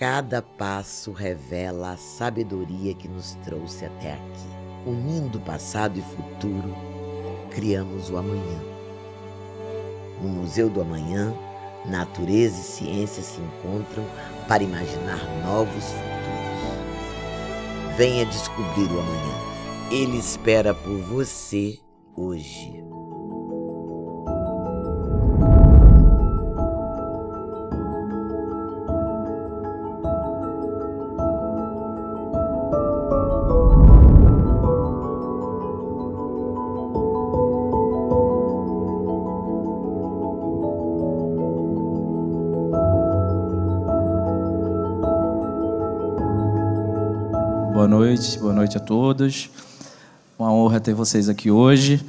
Cada passo revela a sabedoria que nos trouxe até aqui. Unindo passado e futuro, criamos o amanhã. No Museu do Amanhã, natureza e ciência se encontram para imaginar novos futuros. Venha descobrir o amanhã. Ele espera por você hoje. Boa noite a todos. Uma honra ter vocês aqui hoje.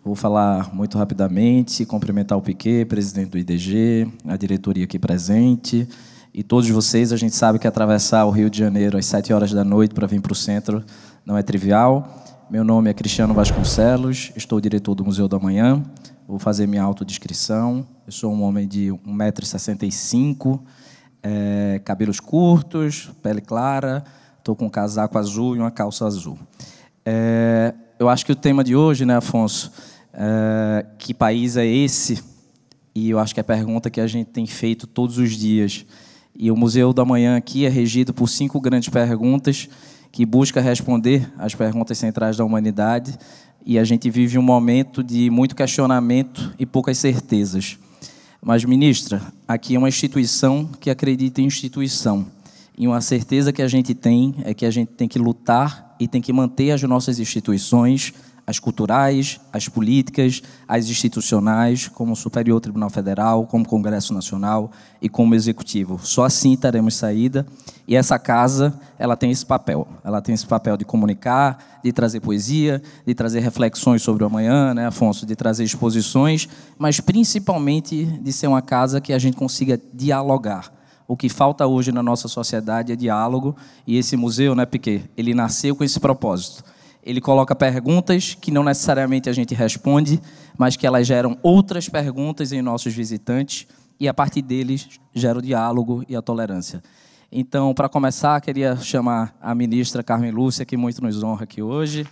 Vou falar muito rapidamente, cumprimentar o Piquet, presidente do IDG, a diretoria aqui presente, e todos vocês. A gente sabe que atravessar o Rio de Janeiro às 7 horas da noite para vir para o centro não é trivial. Meu nome é Cristiano Vasconcelos, estou diretor do Museu do Amanhã. Vou fazer minha autodescrição. Eu sou um homem de 1,65 m, cabelos curtos, pele clara. Estou com um casaco azul e uma calça azul. Eu acho que o tema de hoje, né, Afonso, que país é esse? E eu acho que é a pergunta que a gente tem feito todos os dias. E o Museu do Amanhã aqui é regido por 5 grandes perguntas que busca responder às perguntas centrais da humanidade. E a gente vive um momento de muito questionamento e poucas certezas. Mas, ministra, aqui é uma instituição que acredita em instituição. E uma certeza que a gente tem é que a gente tem que lutar e tem que manter as nossas instituições, as culturais, as políticas, as institucionais, como o Superior Tribunal Federal, como o Congresso Nacional e como Executivo. Só assim teremos saída. E essa casa, ela tem esse papel. Ela tem esse papel de comunicar, de trazer poesia, de trazer reflexões sobre o amanhã, né, Afonso? De trazer exposições, mas principalmente de ser uma casa que a gente consiga dialogar. O que falta hoje na nossa sociedade é diálogo, e esse museu, né, Piquet, ele nasceu com esse propósito. Ele coloca perguntas que não necessariamente a gente responde, mas que elas geram outras perguntas em nossos visitantes, e a partir deles gera o diálogo e a tolerância. Então, para começar, queria chamar a ministra Carmen Lúcia, que muito nos honra aqui hoje.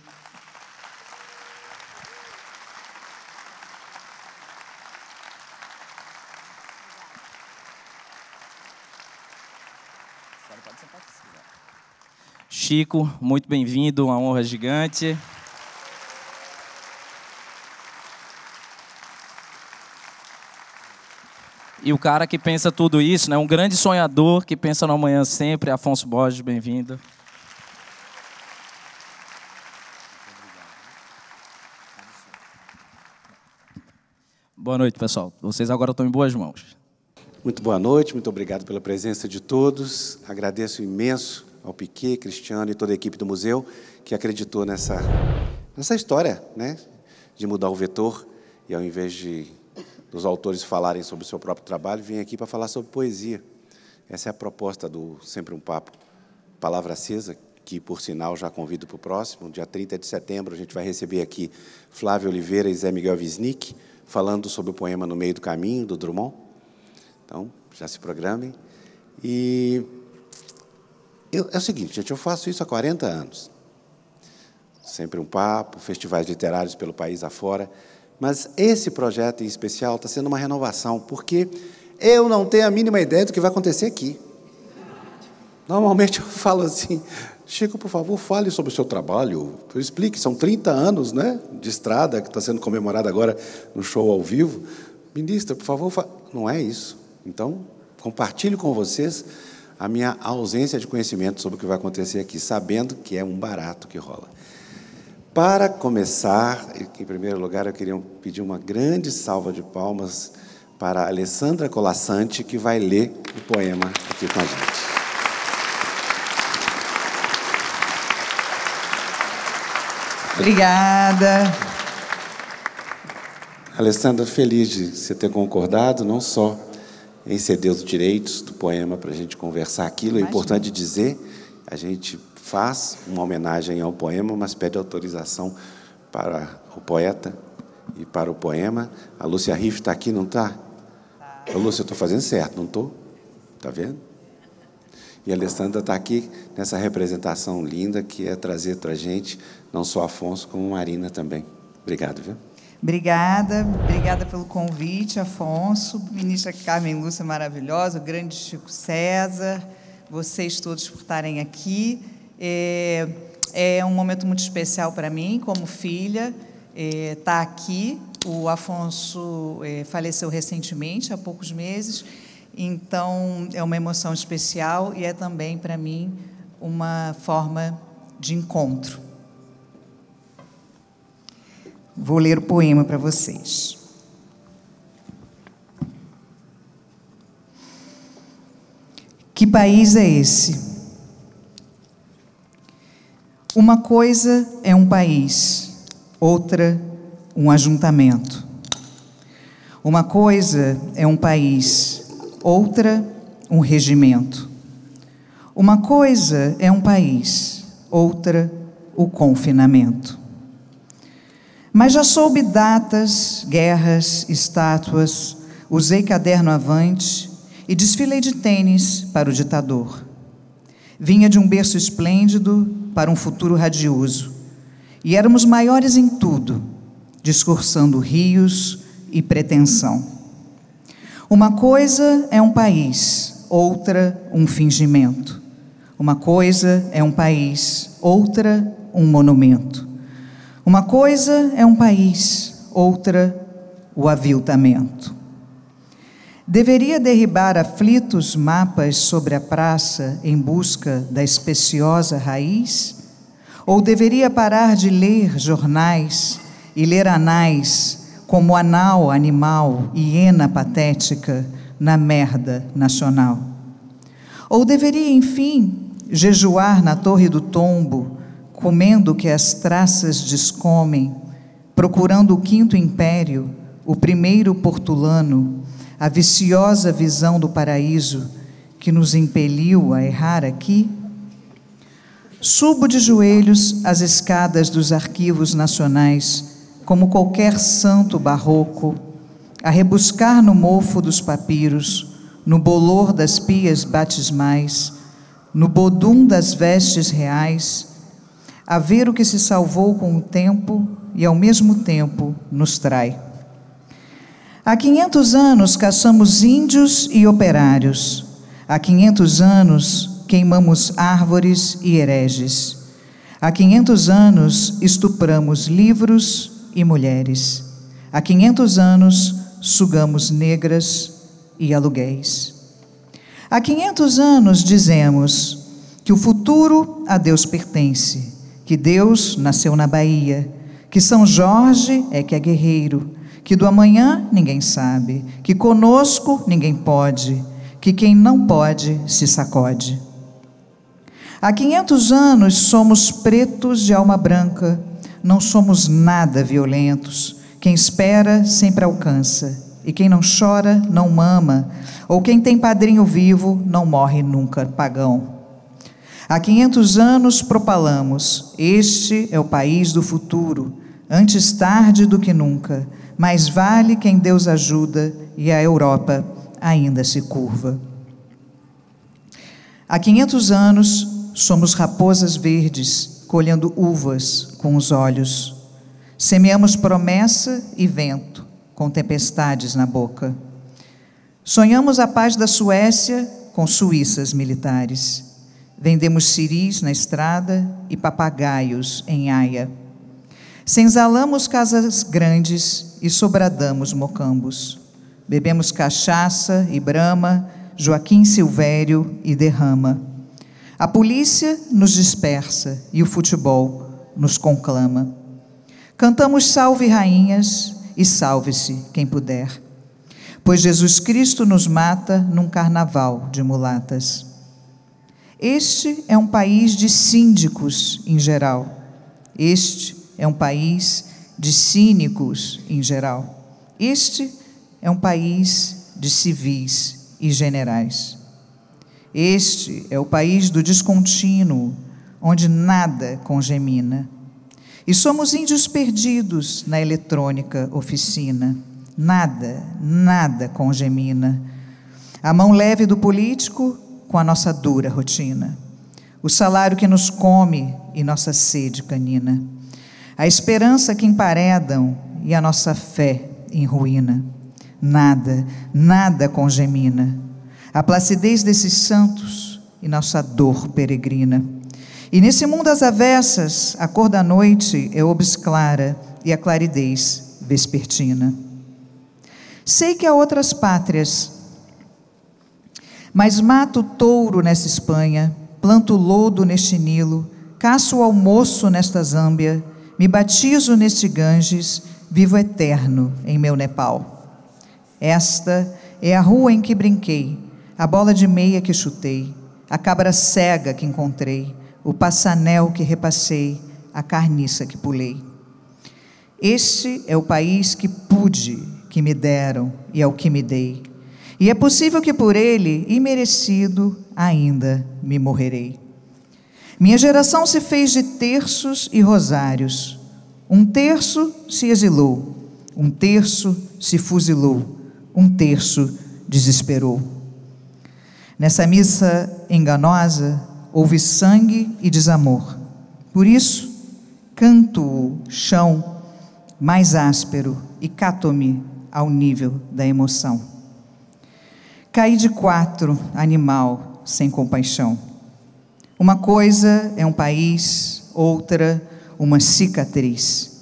Chico, muito bem-vindo, uma honra gigante. E o cara que pensa tudo isso, né? Um grande sonhador que pensa no amanhã sempre, Afonso Borges, bem-vindo. Boa noite, pessoal. Vocês agora estão em boas mãos. Muito boa noite, muito obrigado pela presença de todos. Agradeço imenso ao Piquet, Cristiano e toda a equipe do museu que acreditou nessa história, né, de mudar o vetor e, ao invés dos autores falarem sobre o seu próprio trabalho, vim aqui para falar sobre poesia. Essa é a proposta do Sempre um Papo Palavra Acesa, que, por sinal, já convido para o próximo. Dia 30 de setembro, a gente vai receber aqui Flávio Oliveira e Zé Miguel Wisnik, falando sobre o poema No Meio do Caminho, do Drummond. Então, já se programem. E é o seguinte, gente, eu faço isso há 40 anos. Sempre um papo, festivais literários pelo país afora. Mas esse projeto em especial está sendo uma renovação, porque eu não tenho a mínima ideia do que vai acontecer aqui. Normalmente eu falo assim, Chico, por favor, fale sobre o seu trabalho, explique, são 30 anos, né, de estrada, que está sendo comemorado agora no show ao vivo. Ministra, por favor, não é isso. Então, compartilho com vocês a minha ausência de conhecimento sobre o que vai acontecer aqui, sabendo que é um barato que rola. Para começar, em primeiro lugar, eu queria pedir uma grande salva de palmas para a Alessandra Colasanti, que vai ler o poema aqui com a gente. Obrigada. Alessandra, feliz de você ter concordado, não só em ceder os direitos do poema para a gente conversar aquilo. É importante dizer, a gente faz uma homenagem ao poema, mas pede autorização para o poeta e para o poema. A Lúcia Riff está aqui, não está? Ô, Lúcia, eu estou fazendo certo, não estou? Está vendo? E a Alessandra está aqui nessa representação linda que é trazer para a gente não só Afonso, como Marina também. Obrigado, viu? Obrigada pelo convite, Afonso, ministra Carmen Lúcia maravilhosa, o grande Chico César, vocês todos por estarem aqui. É um momento muito especial para mim, como filha, estar aqui. O Afonso faleceu recentemente, há poucos meses, então é uma emoção especial e é também, para mim, uma forma de encontro. Vou ler o poema para vocês. Que país é esse? Uma coisa é um país, outra um ajuntamento. Uma coisa é um país, outra um regimento. Uma coisa é um país, outra o confinamento. Mas já soube datas, guerras, estátuas, usei caderno avante e desfilei de tênis para o ditador. Vinha de um berço esplêndido para um futuro radioso, e éramos maiores em tudo, discursando rios e pretensão. Uma coisa é um país, outra um fingimento. Uma coisa é um país, outra um monumento. Uma coisa é um país, outra o aviltamento. Deveria derribar aflitos mapas sobre a praça em busca da especiosa raiz? Ou deveria parar de ler jornais e ler anais como anal animal, hiena patética na merda nacional? Ou deveria, enfim, jejuar na Torre do Tombo, comendo o que as traças descomem, procurando o quinto império, o primeiro portulano, a viciosa visão do paraíso que nos impeliu a errar aqui? Subo de joelhos as escadas dos arquivos nacionais, como qualquer santo barroco, a rebuscar no mofo dos papiros, no bolor das pias batismais, no bodum das vestes reais, a ver o que se salvou com o tempo e, ao mesmo tempo, nos trai. Há 500 anos caçamos índios e operários. Há 500 anos queimamos árvores e hereges. Há 500 anos estupramos livros e mulheres. Há 500 anos sugamos negras e aluguéis. Há 500 anos dizemos que o futuro a Deus pertence, que Deus nasceu na Bahia, que São Jorge é que é guerreiro, que do amanhã ninguém sabe, que conosco ninguém pode, que quem não pode se sacode. Há 500 anos somos pretos de alma branca, não somos nada violentos, quem espera sempre alcança, e quem não chora não mama, ou quem tem padrinho vivo não morre nunca pagão. Há 500 anos propalamos, este é o país do futuro, antes tarde do que nunca, mais vale quem Deus ajuda e a Europa ainda se curva. Há 500 anos somos raposas verdes, colhendo uvas com os olhos. Semeamos promessa e vento, com tempestades na boca. Sonhamos a paz da Suécia com suíças militares. Vendemos ciris na estrada e papagaios em Haia. Senzalamos casas grandes e sobradamos mocambos. Bebemos cachaça e brama, Joaquim Silvério e derrama. A polícia nos dispersa e o futebol nos conclama. Cantamos salve rainhas e salve-se quem puder, pois Jesus Cristo nos mata num carnaval de mulatas. Este é um país de síndicos em geral. Este é um país de cínicos em geral. Este é um país de civis e generais. Este é o país do descontínuo, onde nada congemina. E somos índios perdidos na eletrônica oficina. Nada congemina. A mão leve do político com a nossa dura rotina, o salário que nos come e nossa sede canina, a esperança que emparedam e a nossa fé em ruína. Nada, nada congemina a placidez desses santos e nossa dor peregrina. E nesse mundo às avessas, a cor da noite é obsclara e a claridez vespertina. Sei que há outras pátrias, mas mato o touro nessa Espanha, planto o lodo neste Nilo, caço o almoço nesta Zâmbia, me batizo neste Ganges, vivo eterno em meu Nepal. Esta é a rua em que brinquei, a bola de meia que chutei, a cabra cega que encontrei, o passanel que repassei, a carniça que pulei. Este é o país que pude, que me deram e ao que me dei. E é possível que por ele, imerecido, ainda me morrerei. Minha geração se fez de terços e rosários. Um terço se exilou, um terço se fuzilou, um terço desesperou. Nessa missa enganosa, houve sangue e desamor. Por isso, canto o chão mais áspero e cato-me ao nível da emoção. Caí de 4, animal sem compaixão. Uma coisa é um país, outra uma cicatriz.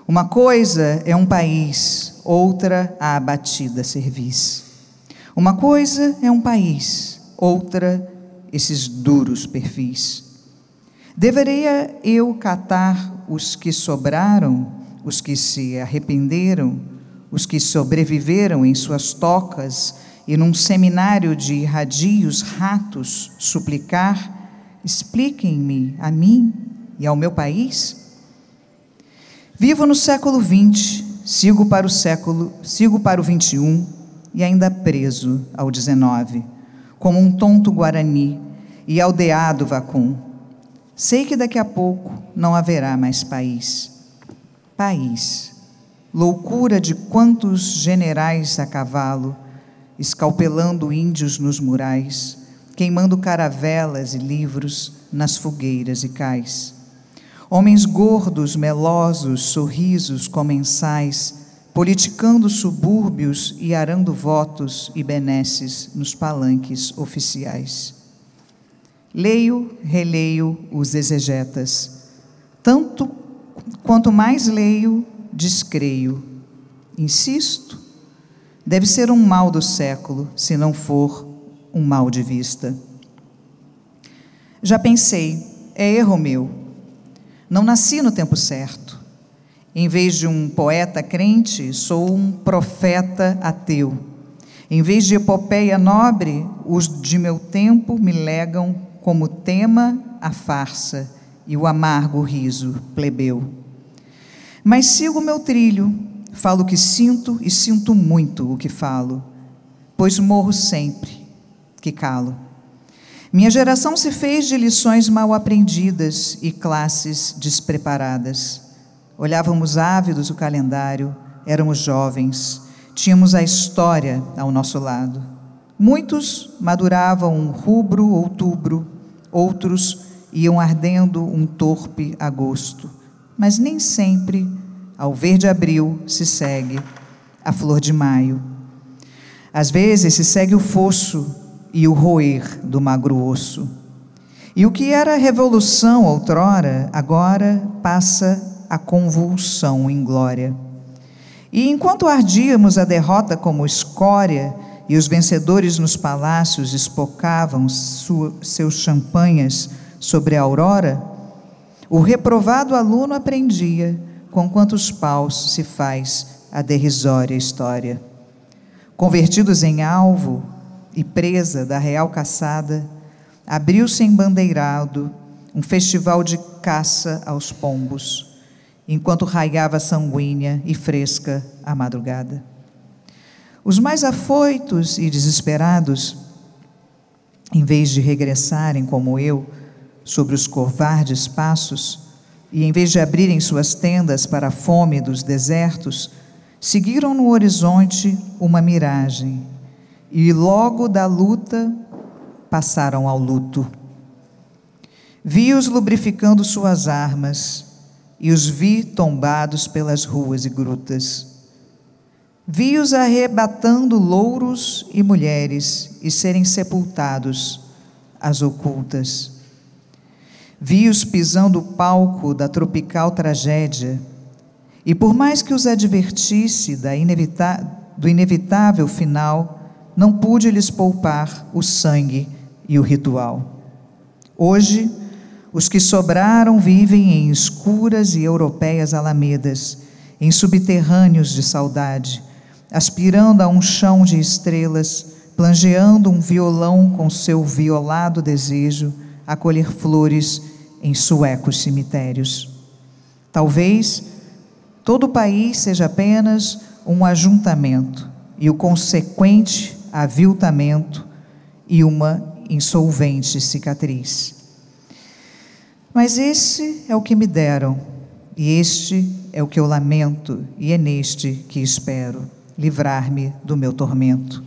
Uma coisa é um país, outra a abatida cerviz. Uma coisa é um país, outra esses duros perfis. Deveria eu catar os que sobraram, os que se arrependeram, os que sobreviveram em suas tocas e num seminário de irradios ratos suplicar: expliquem-me a mim e ao meu país? Vivo no século XX, sigo para o XXI e ainda preso ao XIX, como um tonto guarani e aldeado vacum. Sei que daqui a pouco não haverá mais país. País, loucura de quantos generais a cavalo, escalpelando índios nos murais, queimando caravelas e livros nas fogueiras e cais. Homens gordos, melosos, sorrisos comensais, politicando subúrbios e arando votos e benesses nos palanques oficiais. Leio, releio os exegetas. Tanto quanto mais leio, descreio. Insisto, deve ser um mal do século, se não for um mal de vista. Já pensei, é erro meu. Não nasci no tempo certo. Em vez de um poeta crente, sou um profeta ateu. Em vez de epopeia nobre, os de meu tempo me legam como tema a farsa e o amargo riso plebeu. Mas sigo meu trilho, falo o que sinto e sinto muito o que falo, pois morro sempre que calo. Minha geração se fez de lições mal aprendidas e classes despreparadas. Olhávamos ávidos o calendário, éramos jovens, tínhamos a história ao nosso lado. Muitos maduravam um rubro outubro, outros iam ardendo um torpe agosto, mas nem sempre ao verde abril se segue a flor de maio. Às vezes se segue o fosso e o roer do magro osso. E o que era revolução outrora, agora passa a convulsão inglória. E enquanto ardíamos a derrota como escória e os vencedores nos palácios espocavam seus champanhas sobre a aurora, o reprovado aluno aprendia com quantos paus se faz a derrisória história. Convertidos em alvo e presa da real caçada, abriu-se embandeirado um festival de caça aos pombos, enquanto raiava sanguínea e fresca a madrugada. Os mais afoitos e desesperados, em vez de regressarem como eu, sobre os covardes passos, e em vez de abrirem suas tendas para a fome dos desertos, seguiram no horizonte uma miragem, e logo da luta passaram ao luto. Vi-os lubrificando suas armas e os vi tombados pelas ruas e grutas. Vi-os arrebatando louros e mulheres e serem sepultados às ocultas. Vi-os pisando o palco da tropical tragédia, e por mais que os advertisse do inevitável final, não pude lhes poupar o sangue e o ritual. Hoje, os que sobraram vivem em escuras e europeias alamedas, em subterrâneos de saudade, aspirando a um chão de estrelas, planjeando um violão com seu violado desejo, a colher flores em suecos cemitérios. Talvez todo o país seja apenas um ajuntamento e o consequente aviltamento e uma insolvente cicatriz. Mas esse é o que me deram, e este é o que eu lamento, e é neste que espero livrar-me do meu tormento.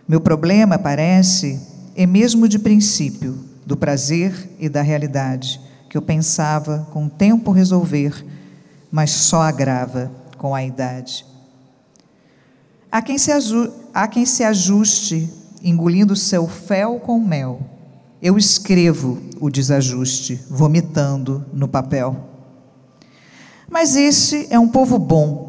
Meu problema, parece, é mesmo de princípio, do prazer e da realidade, que eu pensava com o tempo resolver, mas só agrava com a idade. Há quem se ajuste, engolindo seu fel com mel. Eu escrevo o desajuste, vomitando no papel. Mas esse é um povo bom.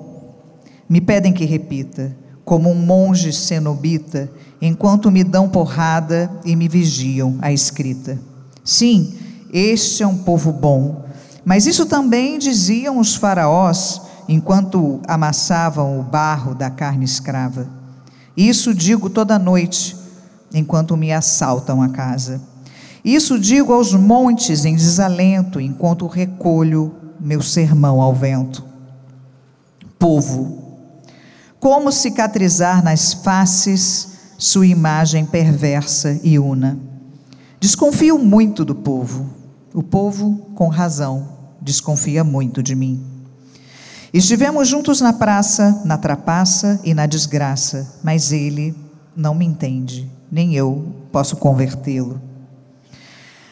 Me pedem que repita, como um monge cenobita, enquanto me dão porrada e me vigiam a escrita. Sim, este é um povo bom, mas isso também diziam os faraós, enquanto amassavam o barro da carne escrava. Isso digo toda noite, enquanto me assaltam a casa. Isso digo aos montes em desalento, enquanto recolho meu sermão ao vento. Povo, como cicatrizar nas faces sua imagem perversa e una? Desconfio muito do povo. O povo, com razão, desconfia muito de mim. Estivemos juntos na praça, na trapaça e na desgraça, mas ele não me entende, nem eu posso convertê-lo.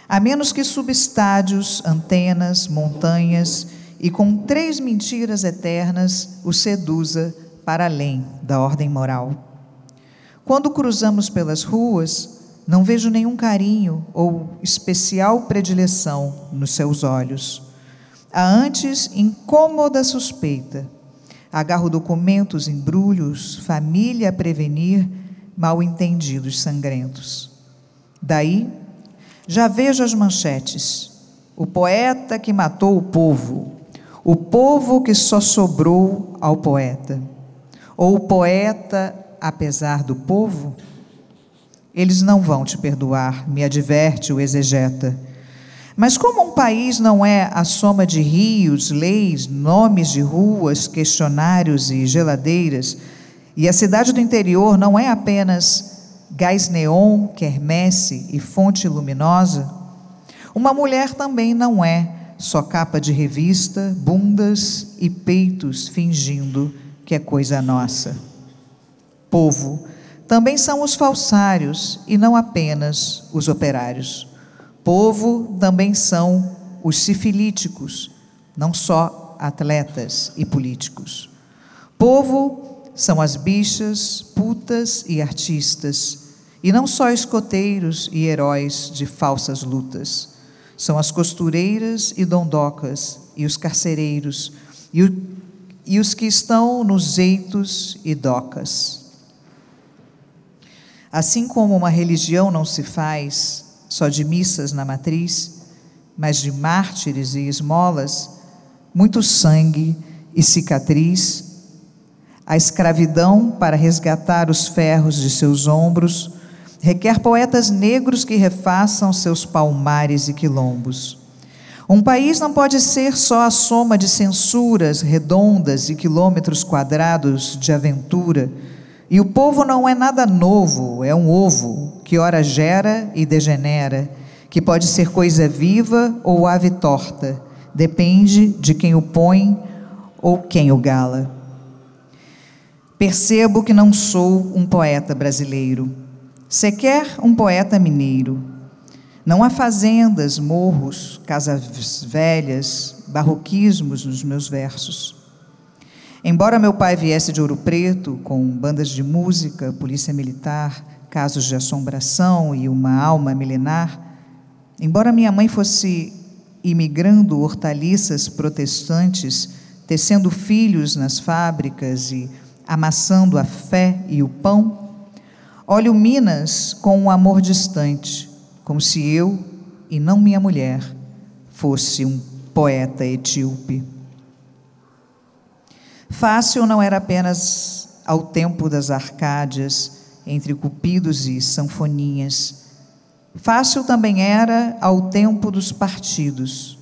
A menos que subestádios, antenas, montanhas e com 3 mentiras eternas o seduza para além da ordem moral. Quando cruzamos pelas ruas, não vejo nenhum carinho ou especial predileção nos seus olhos. Há antes incômoda suspeita. Agarro documentos, embrulhos, família a prevenir mal-entendidos sangrentos. Daí, já vejo as manchetes. O poeta que matou o povo que só sobrou ao poeta. Ou o poeta apesar do povo? Eles não vão te perdoar, me adverte o exegeta. Mas como um país não é a soma de rios, leis, nomes de ruas, questionários e geladeiras, e a cidade do interior não é apenas gás neon, quermesse e fonte luminosa, uma mulher também não é só capa de revista, bundas e peitos fingindo que é coisa nossa. Povo também são os falsários e não apenas os operários. Povo também são os sifilíticos, não só atletas e políticos. Povo são as bichas, putas e artistas, e não só escoteiros e heróis de falsas lutas. São as costureiras e dondocas, e os carcereiros, e os que estão nos eitos e docas. Assim como uma religião não se faz só de missas na matriz, mas de mártires e esmolas, muito sangue e cicatriz, a escravidão para resgatar os ferros de seus ombros requer poetas negros que refaçam seus palmares e quilombos. Um país não pode ser só a soma de censuras redondas e quilômetros quadrados de aventura, e o povo não é nada novo, é um ovo que ora gera e degenera, que pode ser coisa viva ou ave torta, depende de quem o põe ou quem o gala. Percebo que não sou um poeta brasileiro. sequer um poeta mineiro. Não há fazendas, morros, casas velhas, barroquismos nos meus versos. Embora meu pai viesse de Ouro Preto, com bandas de música, polícia militar, casos de assombração e uma alma milenar, embora minha mãe fosse imigrando hortaliças protestantes, tecendo filhos nas fábricas e amassando a fé e o pão, olho Minas com um amor distante, como se eu, e não minha mulher, fosse um poeta etíope. Fácil não era apenas ao tempo das Arcádias, entre cupidos e sanfoninhas. Fácil também era ao tempo dos partidos.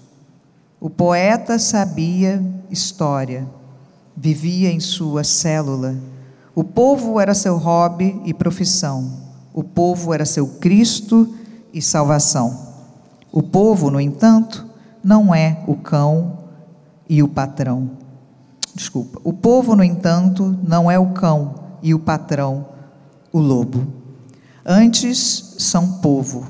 O poeta sabia história, vivia em sua célula. O povo era seu hobby e profissão. O povo era seu Cristo e salvação. O povo, no entanto, não é o cão e o patrão. Desculpa. O povo, no entanto, não é o cão e o patrão, o lobo. Antes, são povo.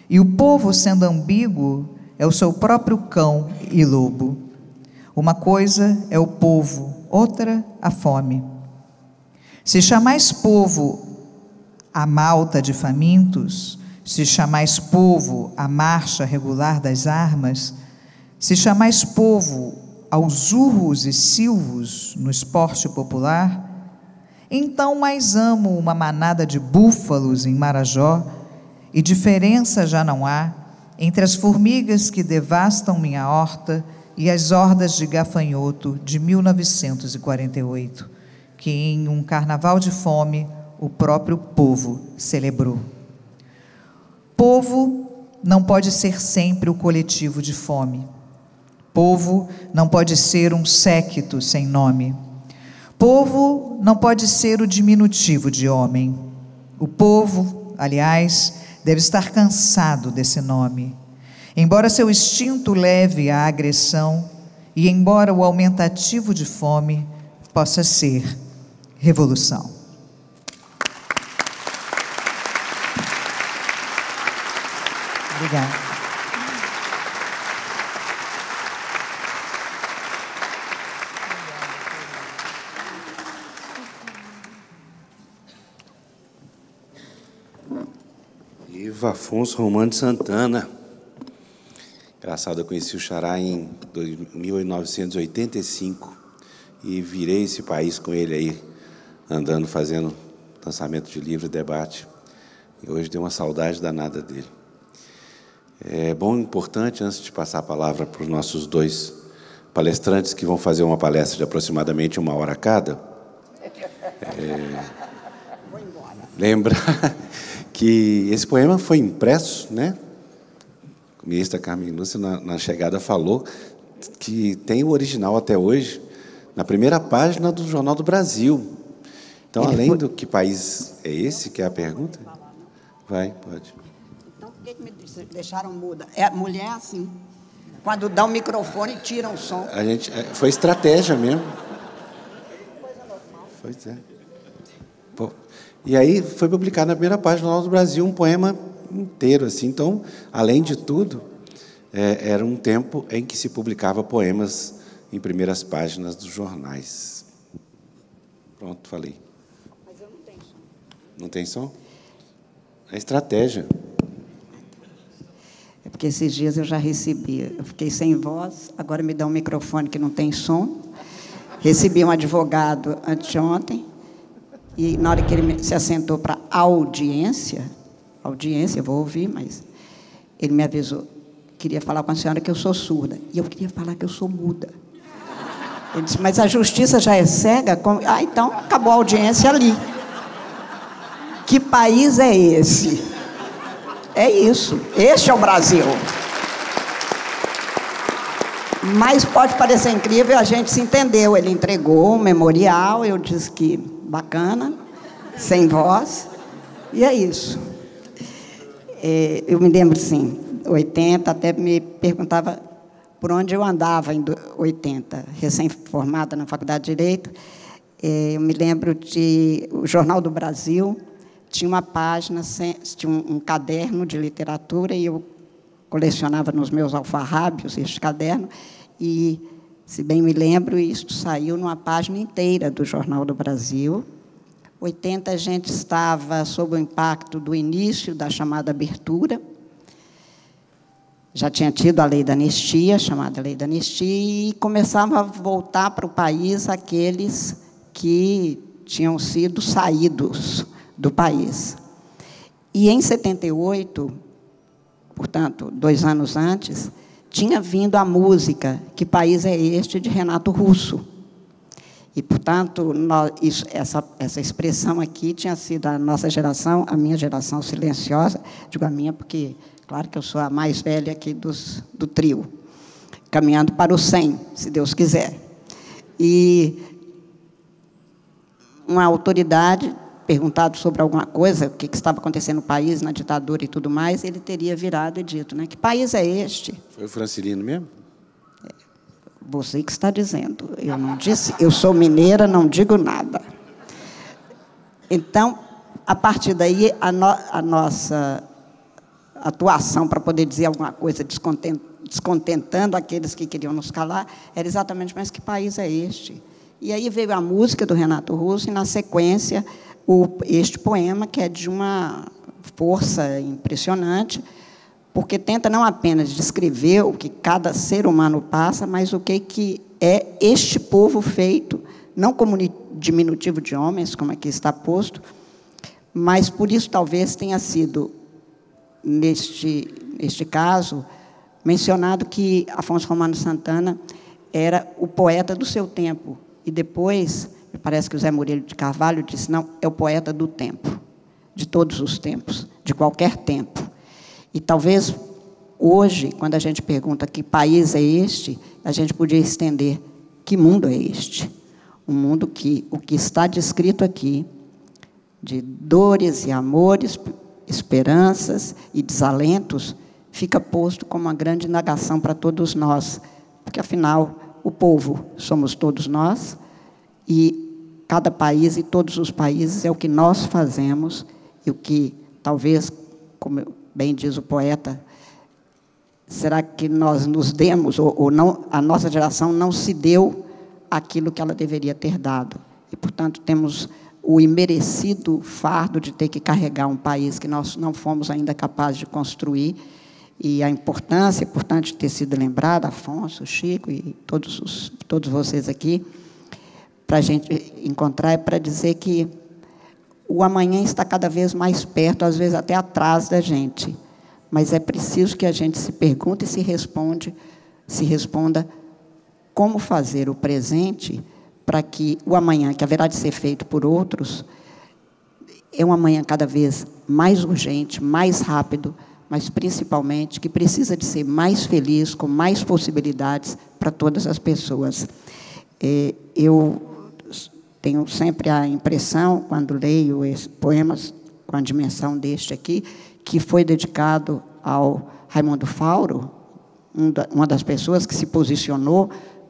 E o povo, sendo ambíguo, é o seu próprio cão e lobo. Uma coisa é o povo, outra a fome. Se chamais povo a malta de famintos, se chamais povo a marcha regular das armas, se chamais povo aos urros e silvos no esporte popular, então mais amo uma manada de búfalos em Marajó, e diferença já não há entre as formigas que devastam minha horta e as hordas de gafanhoto de 1948, que em um carnaval de fome o próprio povo celebrou. Povo não pode ser sempre o coletivo de fome. Povo não pode ser um séquito sem nome. Povo não pode ser o diminutivo de homem. O povo, aliás, deve estar cansado desse nome. Embora seu instinto leve à agressão e embora o aumentativo de fome possa ser revolução. Obrigada. Iva Afonso Romano de Santana. Engraçado, eu conheci o Xará em 1985 e virei esse país com ele aí, andando, fazendo lançamento de livro e debate. E hoje deu uma saudade danada dele. É bom e importante, antes de passar a palavra para os nossos dois palestrantes, que vão fazer uma palestra de aproximadamente 1 hora cada, lembrar que esse poema foi impresso, né? A ministra Carmen Lúcia, na chegada, falou que tem o original até hoje na primeira página do Jornal do Brasil. Então, além do que país é esse, que é a pergunta? Vai, pode. Então, por que me deixaram muda? É mulher assim, quando dá o microfone, tira o som. A gente, foi estratégia mesmo. Pois é. Pô. E aí foi publicado na primeira página do Jornal do Brasil um poema inteiro, assim. Então, além de tudo, era um tempo em que se publicava poemas em primeiras páginas dos jornais. Pronto, falei. Mas eu não tenho som. Não tem som? É estratégia. É porque esses dias eu já recebi. Eu fiquei sem voz, agora me dá um microfone que não tem som. Recebi um advogado anteontem, e na hora que ele se assentou para audiência, eu vou ouvir, mas ele me avisou, queria falar com a senhora que eu sou surda, e eu queria falar que eu sou muda. Ele disse, mas a justiça já é cega? Ah, então acabou a audiência ali. Que país é esse? É isso, este é o Brasil. Mas pode parecer incrível, a gente se entendeu, ele entregou um memorial, eu disse que bacana, sem voz, e é isso. Eu me lembro, sim, 80, até me perguntava por onde eu andava em 80, recém-formada na Faculdade de Direito. Eu me lembro de o Jornal do Brasil, tinha uma página, tinha um caderno de literatura, e eu colecionava nos meus alfarrábios este caderno, e, se bem me lembro, isto saiu numa página inteira do Jornal do Brasil. 80 a gente estava sob o impacto do início da chamada abertura. Já tinha tido a lei da anistia, chamada lei da anistia, e começava a voltar para o país aqueles que tinham sido saídos do país. E, em 78, portanto, 2 anos antes, tinha vindo a música Que País é Este?, de Renato Russo. E, portanto, essa expressão aqui tinha sido a nossa geração, a minha geração silenciosa, digo a minha porque, claro que eu sou a mais velha aqui do trio, caminhando para o 100, se Deus quiser. E uma autoridade, perguntado sobre alguma coisa, o que estava acontecendo no país, na ditadura e tudo mais, ele teria virado e dito, né, que país é este? Foi o Francilino mesmo? Você que está dizendo. Eu não disse, eu sou mineira, não digo nada. Então, a partir daí, a nossa atuação para poder dizer alguma coisa descontentando aqueles que queriam nos calar, era exatamente, mas que país é este? E aí veio a música do Renato Russo, e, na sequência, este poema, que é de uma força impressionante, porque tenta não apenas descrever o que cada ser humano passa, mas o que é este povo feito, não como diminutivo de homens, como aqui está posto, mas, por isso, talvez tenha sido, neste caso, mencionado que Afonso Romano Santana era o poeta do seu tempo. E depois, me parece que o Zé Murilo de Carvalho disse, não, é o poeta do tempo, de todos os tempos, de qualquer tempo. E talvez hoje, quando a gente pergunta que país é este, a gente podia estender que mundo é este. Um mundo que o que está descrito aqui, de dores e amores, esperanças e desalentos, fica posto como uma grande indagação para todos nós, porque, afinal, o povo somos todos nós, e cada país e todos os países é o que nós fazemos, e o que, talvez, como bem diz o poeta, será que nós nos demos, ou não, a nossa geração não se deu aquilo que ela deveria ter dado. E, portanto, temos o imerecido fardo de ter que carregar um país que nós não fomos ainda capazes de construir, e a importância, portanto, de ter sido lembrado, Afonso, Chico e todos vocês aqui, para a gente encontrar, é para dizer que o amanhã está cada vez mais perto, às vezes até atrás da gente, mas é preciso que a gente se pergunte e se responda como fazer o presente para que o amanhã, que haverá de ser feito por outros, é um amanhã cada vez mais urgente, mais rápido, mas, principalmente, que precisa de ser mais feliz, com mais possibilidades para todas as pessoas. Eu tenho sempre a impressão, quando leio poemas com a dimensão deste aqui, que foi dedicado ao Raimundo Fauro, uma das pessoas que se posicionou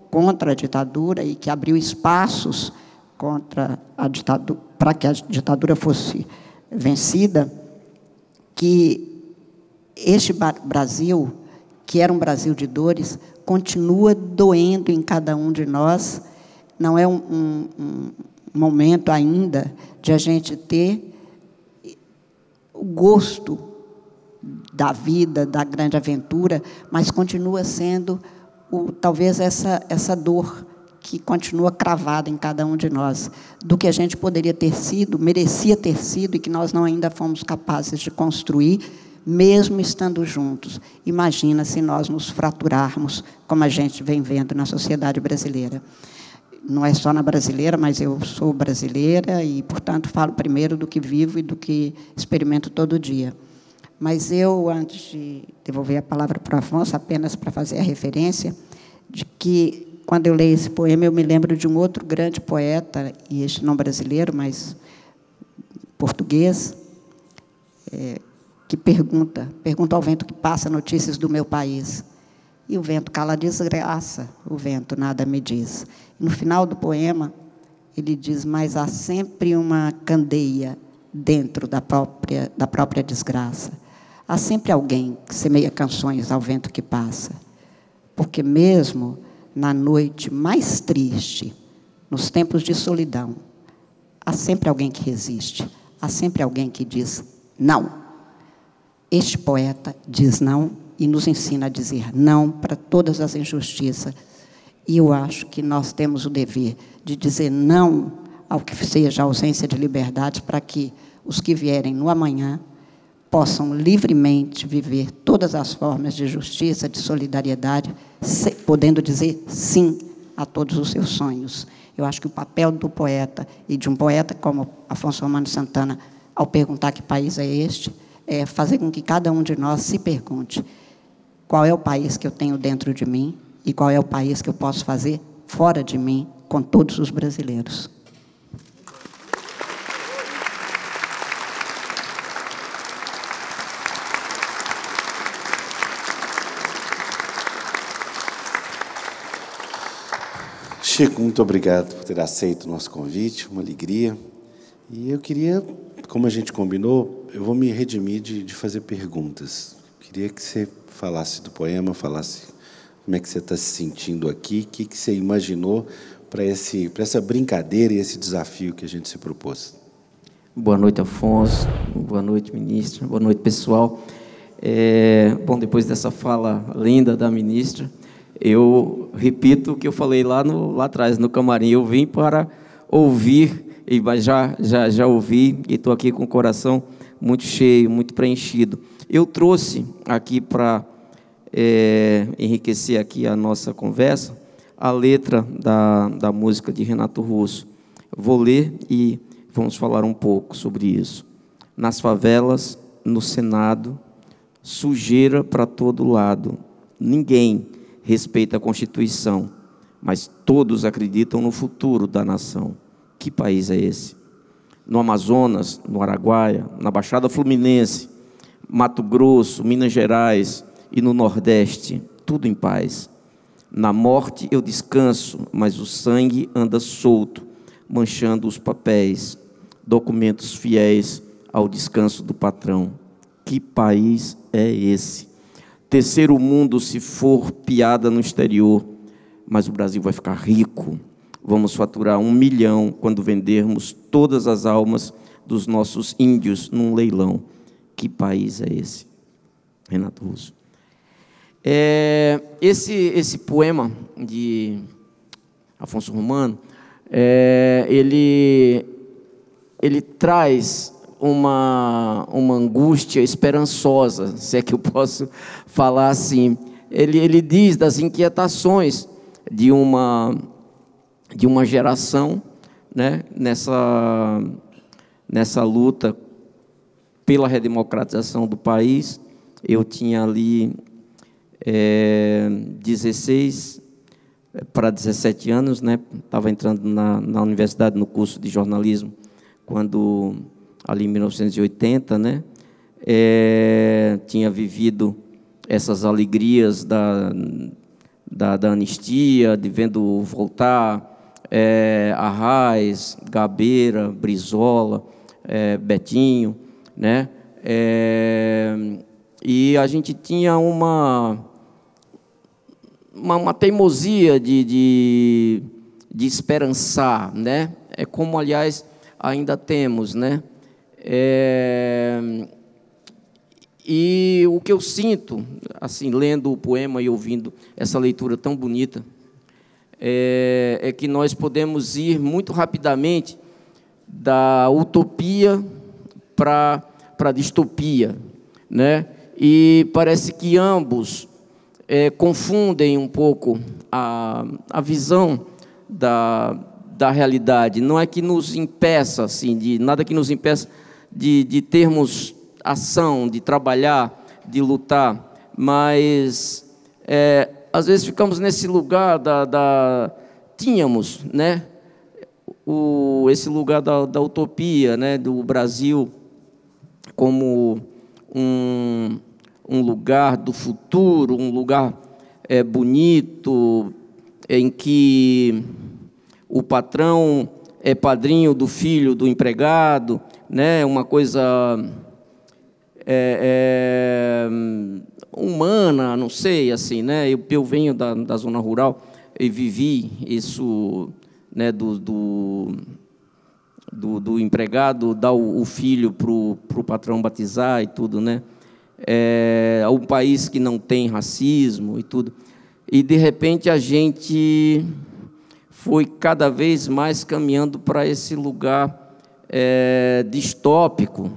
contra a ditadura e que abriu espaços contra a ditadura, para que a ditadura fosse vencida, que este Brasil, que era um Brasil de dores, continua doendo em cada um de nós. Não é um momento ainda de a gente ter o gosto da vida, da grande aventura, mas continua sendo, talvez, essa dor que continua cravada em cada um de nós, do que a gente poderia ter sido, merecia ter sido, e que nós não ainda fomos capazes de construir, mesmo estando juntos. Imagina se nós nos fraturarmos, como a gente vem vendo na sociedade brasileira. Não é só na brasileira, mas eu sou brasileira e, portanto, falo primeiro do que vivo e do que experimento todo dia. Mas eu, antes de devolver a palavra para o Afonso, apenas para fazer a referência de que, quando eu leio esse poema, eu me lembro de um outro grande poeta, e este não brasileiro, mas português, que pergunta ao vento que passa notícias do meu país. E o vento cala a desgraça, o vento nada me diz. E no final do poema, ele diz, mas há sempre uma candeia dentro da própria desgraça. Há sempre alguém que semeia canções ao vento que passa, porque mesmo na noite mais triste, nos tempos de solidão, há sempre alguém que resiste, há sempre alguém que diz não. Este poeta diz não e nos ensina a dizer não para todas as injustiças. E eu acho que nós temos o dever de dizer não ao que seja a ausência de liberdade, para que os que vierem no amanhã possam livremente viver todas as formas de justiça, de solidariedade, podendo dizer sim a todos os seus sonhos. Eu acho que o papel do poeta, e de um poeta como Afonso Romano Santana, ao perguntar que país é este, é fazer com que cada um de nós se pergunte qual é o país que eu tenho dentro de mim e qual é o país que eu posso fazer fora de mim com todos os brasileiros. Chico, muito obrigado por ter aceito o nosso convite, uma alegria. E eu queria, como a gente combinou, eu vou me redimir de fazer perguntas. Queria que você falasse do poema, falasse como é que você está se sentindo aqui, o que você imaginou para essa brincadeira e esse desafio que a gente se propôs. Boa noite, Afonso. Boa noite, ministra. Boa noite, pessoal. Bom, depois dessa fala linda da ministra, eu repito o que eu falei lá atrás, no camarim. Eu vim para ouvir, mas já ouvi, e estou aqui com o coração muito cheio, muito preenchido. Eu trouxe aqui para enriquecer aqui a nossa conversa, a letra da música de Renato Russo. Vou ler e vamos falar um pouco sobre isso. Nas favelas, no Senado, sujeira para todo lado. Ninguém respeita a Constituição, mas todos acreditam no futuro da nação. Que país é esse? No Amazonas, no Araguaia, na Baixada Fluminense, Mato Grosso, Minas Gerais e no Nordeste, tudo em paz. Na morte eu descanso, mas o sangue anda solto, manchando os papéis, documentos fiéis ao descanso do patrão. Que país é esse? Terceiro mundo se for piada no exterior, mas o Brasil vai ficar rico. Vamos faturar 1 milhão quando vendermos todas as almas dos nossos índios num leilão. Que país é esse? Renato Russo. Esse poema de Afonso Romano, ele traz uma angústia esperançosa, se é que eu posso falar assim. Ele diz das inquietações de uma geração, né, nessa luta pela redemocratização do país. Eu tinha ali 16 para 17 anos, né? Estava entrando na universidade no curso de jornalismo, quando ali em 1980, né? Tinha vivido essas alegrias da anistia, de vendo voltar Arraes, Gabeira, Brizola, Betinho, né? E a gente tinha uma teimosia de esperançar, né? Como, aliás, ainda temos, né? E o que eu sinto, assim, lendo o poema e ouvindo essa leitura tão bonita, é que nós podemos ir muito rapidamente da utopia para a distopia, né? E parece que ambos confundem um pouco a visão da realidade. Não é que nos impeça, assim, nada que nos impeça de termos ação, de trabalhar, de lutar, mas às vezes ficamos nesse lugar tínhamos, né, esse lugar da utopia, né, do Brasil como um lugar do futuro, um lugar bonito, em que o patrão é padrinho do filho do empregado, né, uma coisa humana, não sei, assim, né? Eu venho da zona rural e vivi isso, né, do empregado dar o filho para o patrão batizar e tudo, né? É um país que não tem racismo e tudo. E, de repente, a gente foi cada vez mais caminhando para esse lugar distópico.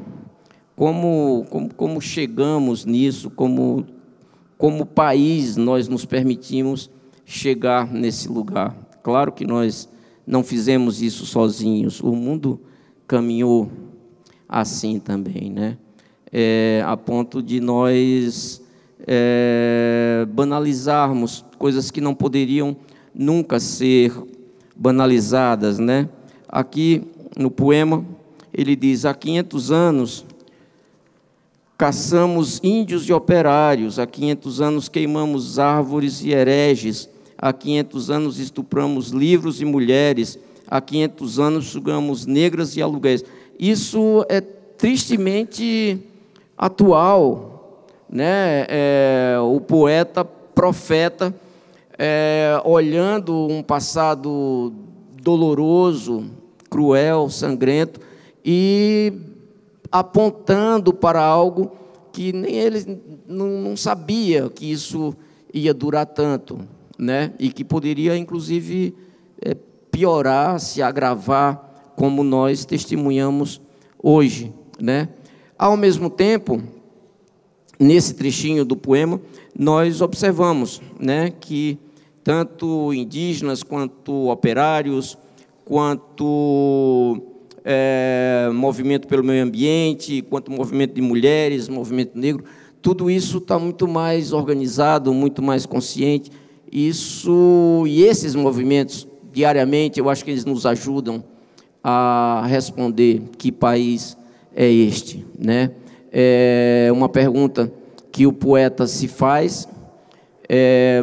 Como chegamos nisso, como país nós nos permitimos chegar nesse lugar. Claro que nós não fizemos isso sozinhos, o mundo caminhou assim também, né? A ponto de nós banalizarmos coisas que não poderiam nunca ser banalizadas, né? Aqui no poema ele diz: há 500 anos caçamos índios e operários, há 500 anos queimamos árvores e hereges, há 500 anos estupramos livros e mulheres, há 500 anos sugamos negras e aluguéis. Isso é tristemente atual, né? O poeta, profeta, olhando um passado doloroso, cruel, sangrento, e apontando para algo que nem ele não sabia que isso ia durar tanto, né? E que poderia, inclusive, piorar, se agravar, como nós testemunhamos hoje, né? Ao mesmo tempo, nesse trechinho do poema, nós observamos, né, que tanto indígenas, quanto operários, quanto movimento pelo meio ambiente, quanto movimento de mulheres, movimento negro, tudo isso está muito mais organizado, muito mais consciente. E esses movimentos, diariamente, eu acho que eles nos ajudam a responder que país é este, né? É uma pergunta que o poeta se faz,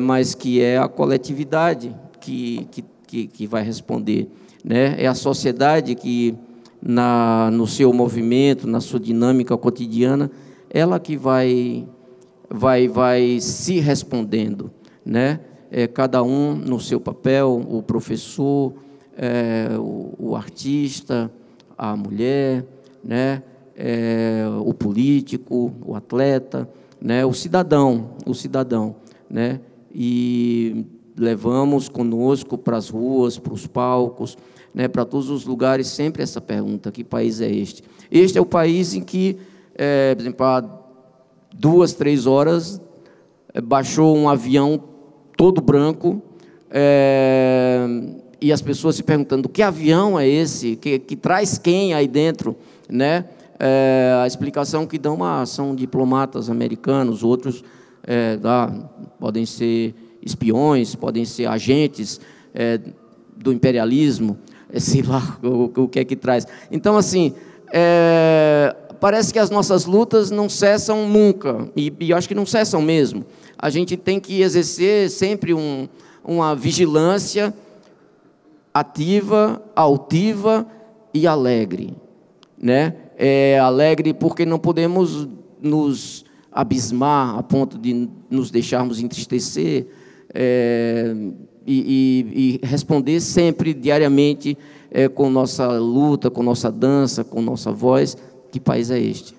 mas que é a coletividade que vai responder, né? É a sociedade que, no seu movimento, na sua dinâmica cotidiana, ela que vai se respondendo, né? Cada um no seu papel, o professor, o artista, a mulher, né? O político, o atleta, né? O cidadão, né? E levamos conosco para as ruas, para os palcos, né? Para todos os lugares, sempre essa pergunta: que país é este? Este é o país em que, por exemplo, há 2, 3 horas, baixou um avião todo branco, e as pessoas se perguntando: que avião é esse? Que traz quem aí dentro, né? A explicação que dão são diplomatas americanos, outros podem ser espiões, podem ser agentes do imperialismo, sei lá o que é que traz. Então, assim, parece que as nossas lutas não cessam nunca, e eu acho que não cessam mesmo. A gente tem que exercer sempre uma vigilância ativa, altiva e alegre, né? Alegre porque não podemos nos abismar a ponto de nos deixarmos entristecer, e responder sempre, diariamente, com nossa luta, com nossa dança, com nossa voz: que país é este?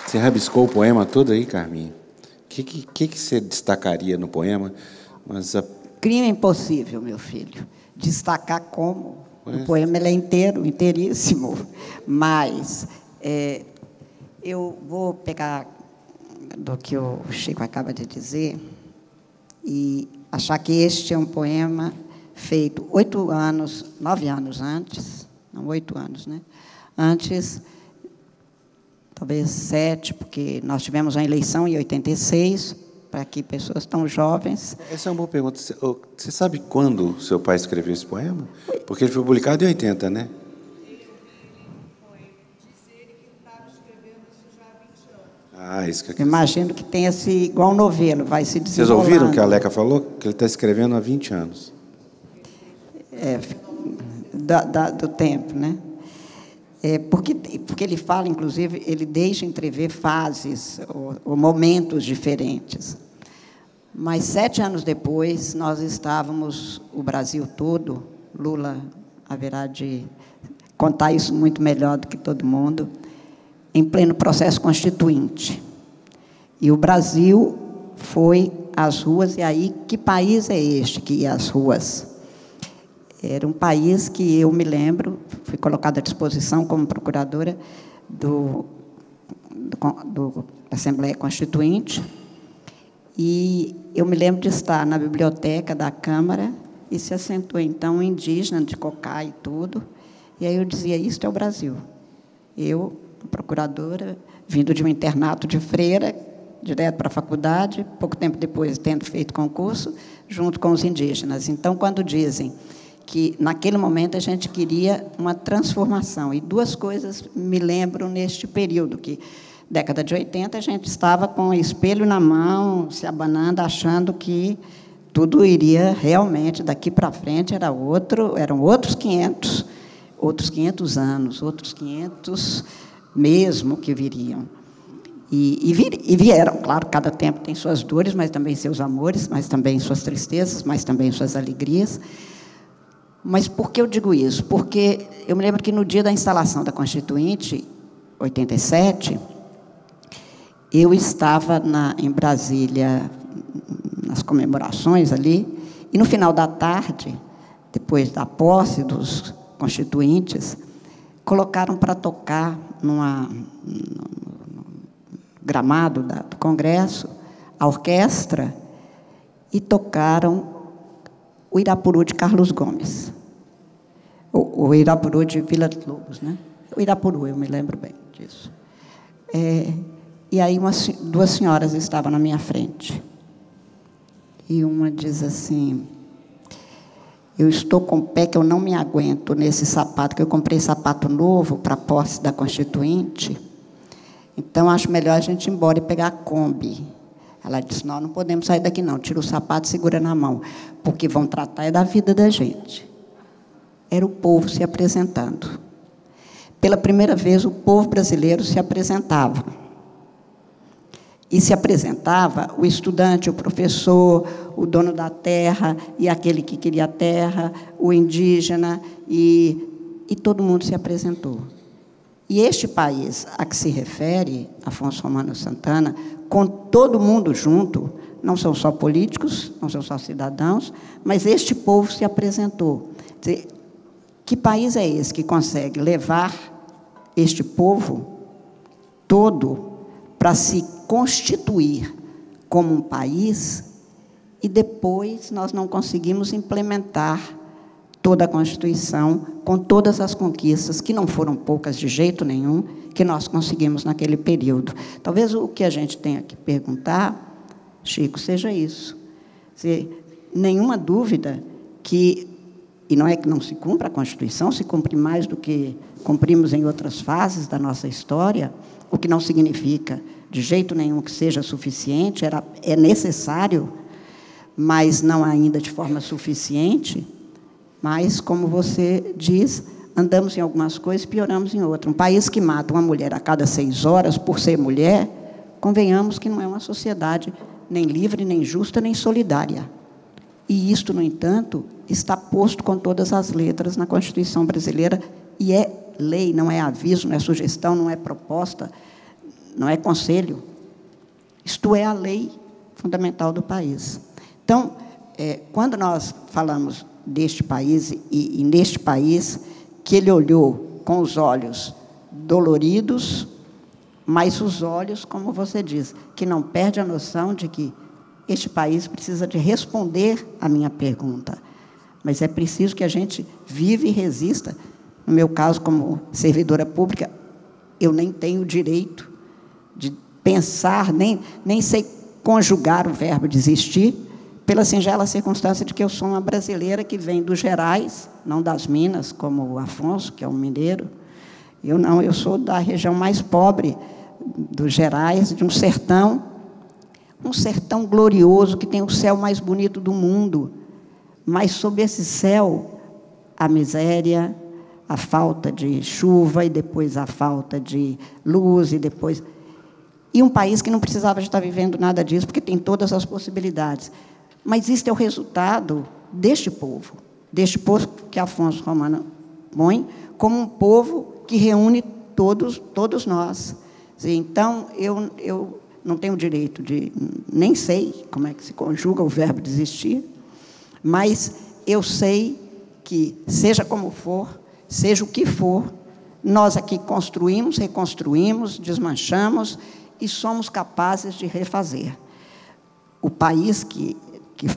Você rabiscou o poema todo aí, Carminha? O que você destacaria no poema? Crime impossível, meu filho. Destacar como? O poema ele é inteiríssimo. Mas eu vou pegar do que o Chico acaba de dizer e achar que este é um poema feito 9 anos antes, não 8 anos, né? Antes, talvez 7, porque nós tivemos uma eleição em 86, para que pessoas tão jovens... Essa é uma boa pergunta. Você sabe quando seu pai escreveu esse poema? Porque ele foi publicado em 80, né? Ele foi dizer que estava escrevendo isso já há 20 anos. isso que eu Imagino que tenha se igual novelo, vai se Vocês desenrolando. ouviram o que a Leca falou? Que ele está escrevendo há 20 anos. Do tempo, né? Porque ele fala, inclusive, ele deixa entrever fases ou momentos diferentes. Mas 7 anos depois, nós estávamos, o Brasil todo, Lula haverá de contar isso muito melhor do que todo mundo, em pleno processo constituinte. E o Brasil foi às ruas, e aí, que país é este que ia às ruas? Era um país que eu me lembro, fui colocada à disposição como procuradora da Assembleia Constituinte, e eu me lembro de estar na biblioteca da Câmara, e se assentou, então, um indígena de cocá e tudo, e aí eu dizia, isto é o Brasil. Eu, procuradora, vindo de um internato de freira, direto para a faculdade, pouco tempo depois, tendo feito concurso, junto com os indígenas. Então, quando dizem que, naquele momento, a gente queria uma transformação, e 2 coisas me lembro neste período, que, década de 80, a gente estava com o espelho na mão, se abanando, achando que tudo iria realmente, daqui para frente, eram outros 500 anos, outros 500 mesmo que viriam. E vieram, claro, cada tempo tem suas dores, mas também seus amores, mas também suas tristezas, mas também suas alegrias. Mas por que eu digo isso? Porque eu me lembro que no dia da instalação da Constituinte, 87, eu estava em Brasília, nas comemorações ali, e no final da tarde, depois da posse dos constituintes, colocaram para tocar no gramado do Congresso a orquestra e tocaram o Irapuru de Carlos Gomes, o Irapuru de Vila Lobos, né? O Irapuru, eu me lembro bem disso. E aí 2 senhoras estavam na minha frente. E uma diz assim, eu estou com o pé que eu não me aguento nesse sapato, que eu comprei sapato novo para a posse da Constituinte, então acho melhor a gente ir embora e pegar a Kombi. Ela disse, não podemos sair daqui não, tira o sapato e segura na mão, porque vão tratar da vida da gente. Era o povo se apresentando. Pela primeira vez, o povo brasileiro se apresentava. E se apresentava o estudante, o professor, o dono da terra, e aquele que queria a terra, o indígena, e todo mundo se apresentou. E este país a que se refere, Afonso Romano Santana, com todo mundo junto, não são só políticos, não são só cidadãos, mas este povo se apresentou. Quer dizer, que país é esse que consegue levar este povo todo para se constituir como um país e depois nós não conseguimos implementar toda a Constituição com todas as conquistas, que não foram poucas de jeito nenhum, que nós conseguimos naquele período. Talvez o que a gente tenha que perguntar, Chico, seja isso. Nenhuma dúvida que, e não é que não se cumpra a Constituição, se cumpre mais do que cumprimos em outras fases da nossa história, o que não significa de jeito nenhum que seja suficiente, é necessário, mas não ainda de forma suficiente, mas, como você diz, andamos em algumas coisas e pioramos em outras. Um país que mata uma mulher a cada 6 horas por ser mulher, convenhamos que não é uma sociedade nem livre, nem justa, nem solidária. E isto, no entanto, está posto com todas as letras na Constituição brasileira e é lei, não é aviso, não é sugestão, não é proposta, não é conselho. Isto é a lei fundamental do país. Então, quando nós falamos deste país e neste país, que ele olhou com os olhos doloridos, mas os olhos, como você diz, que não perde a noção de que este país precisa de responder à minha pergunta. Mas é preciso que a gente viva e resista. No meu caso, como servidora pública, eu nem tenho o direito de pensar, nem sei conjugar o verbo desistir, pela singela circunstância de que eu sou uma brasileira que vem dos Gerais, não das Minas, como o Afonso, que é um mineiro. Eu não, eu sou da região mais pobre dos Gerais, de um sertão glorioso que tem o céu mais bonito do mundo, mas sob esse céu, a miséria, a falta de chuva, e depois a falta de luz, e um país que não precisava de estar vivendo nada disso, porque tem todas as possibilidades. Mas isso é o resultado deste povo que Afonso Romano põe como um povo que reúne todos nós. Então, eu não tenho direito de... Nem sei como é que se conjuga o verbo desistir, mas eu sei que, seja como for, seja o que for, nós aqui construímos, reconstruímos, desmanchamos e somos capazes de refazer. O país que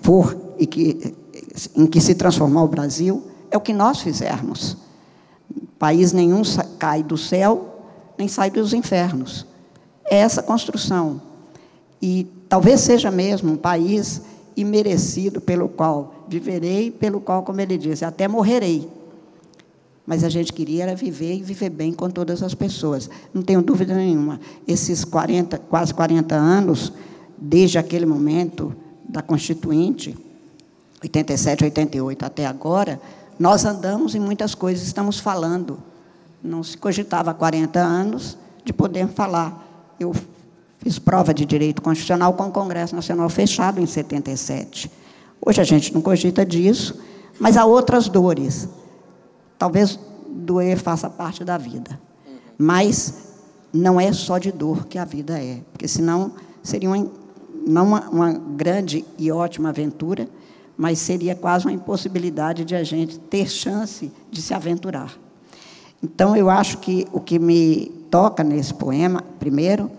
for e em que se transformar o Brasil é o que nós fizermos. País nenhum cai do céu, nem sai dos infernos. É essa construção. E talvez seja mesmo um país imerecido pelo qual viverei, pelo qual, como ele disse, até morrerei. Mas a gente queria era viver e viver bem com todas as pessoas. Não tenho dúvida nenhuma. Esses quase 40 anos, desde aquele momento da Constituinte, 87, 88 até agora, nós andamos em muitas coisas, estamos falando. Não se cogitava há 40 anos de poder falar. Eu fiz prova de direito constitucional com o Congresso Nacional fechado em 77. Hoje a gente não cogita disso, mas há outras dores. Talvez doer faça parte da vida. Mas não é só de dor que a vida é, porque senão seria não uma grande e ótima aventura, mas seria quase uma impossibilidade de a gente ter chance de se aventurar. Então, eu acho que o que me toca nesse poema, primeiro,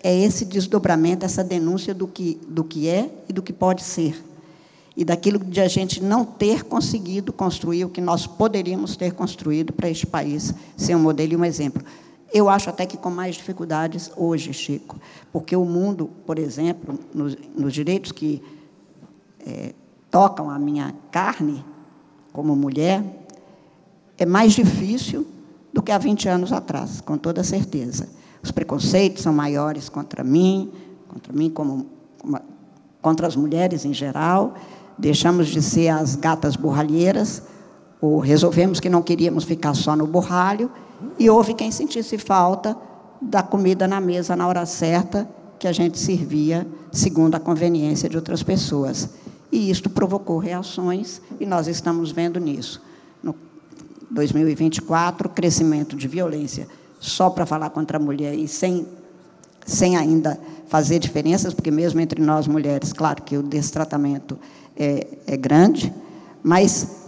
é esse desdobramento, essa denúncia do que é e do que pode ser, e daquilo de a gente não ter conseguido construir o que nós poderíamos ter construído para este país ser um modelo e um exemplo. Eu acho até que com mais dificuldades hoje, Chico, porque o mundo, por exemplo, nos direitos que tocam a minha carne como mulher, é mais difícil do que há 20 anos atrás, com toda certeza. Os preconceitos são maiores contra mim contra as mulheres em geral. Deixamos de ser as gatas borralheiras, ou resolvemos que não queríamos ficar só no borralho, e houve quem sentisse falta da comida na mesa na hora certa, que a gente servia segundo a conveniência de outras pessoas. E isto provocou reações, e nós estamos vendo nisso. No 2024, crescimento de violência só para falar contra a mulher e sem ainda fazer diferenças, porque mesmo entre nós mulheres, claro que o destratamento é grande, mas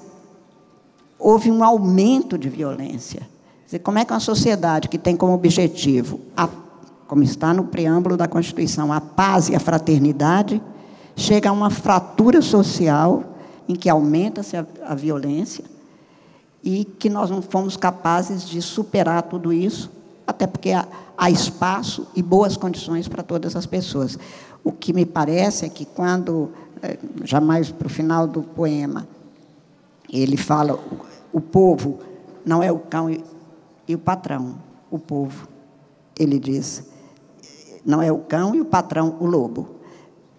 houve um aumento de violência. Quer dizer, como é que uma sociedade que tem como objetivo, como está no preâmbulo da Constituição, a paz e a fraternidade, chega a uma fratura social em que aumenta-se a violência e que nós não fomos capazes de superar tudo isso, até porque há espaço e boas condições para todas as pessoas. O que me parece é que quando, já mais para o final do poema, ele fala, o povo não é o cão e o patrão, o povo, ele diz, não é o cão e o patrão, o lobo.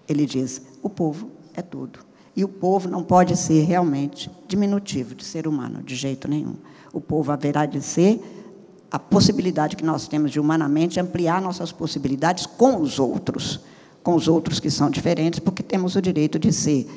Ele diz, o povo é tudo. E o povo não pode ser realmente diminutivo de ser humano, de jeito nenhum. O povo haverá de ser a possibilidade que nós temos de, humanamente, ampliar nossas possibilidades com os outros que são diferentes, porque temos o direito de ser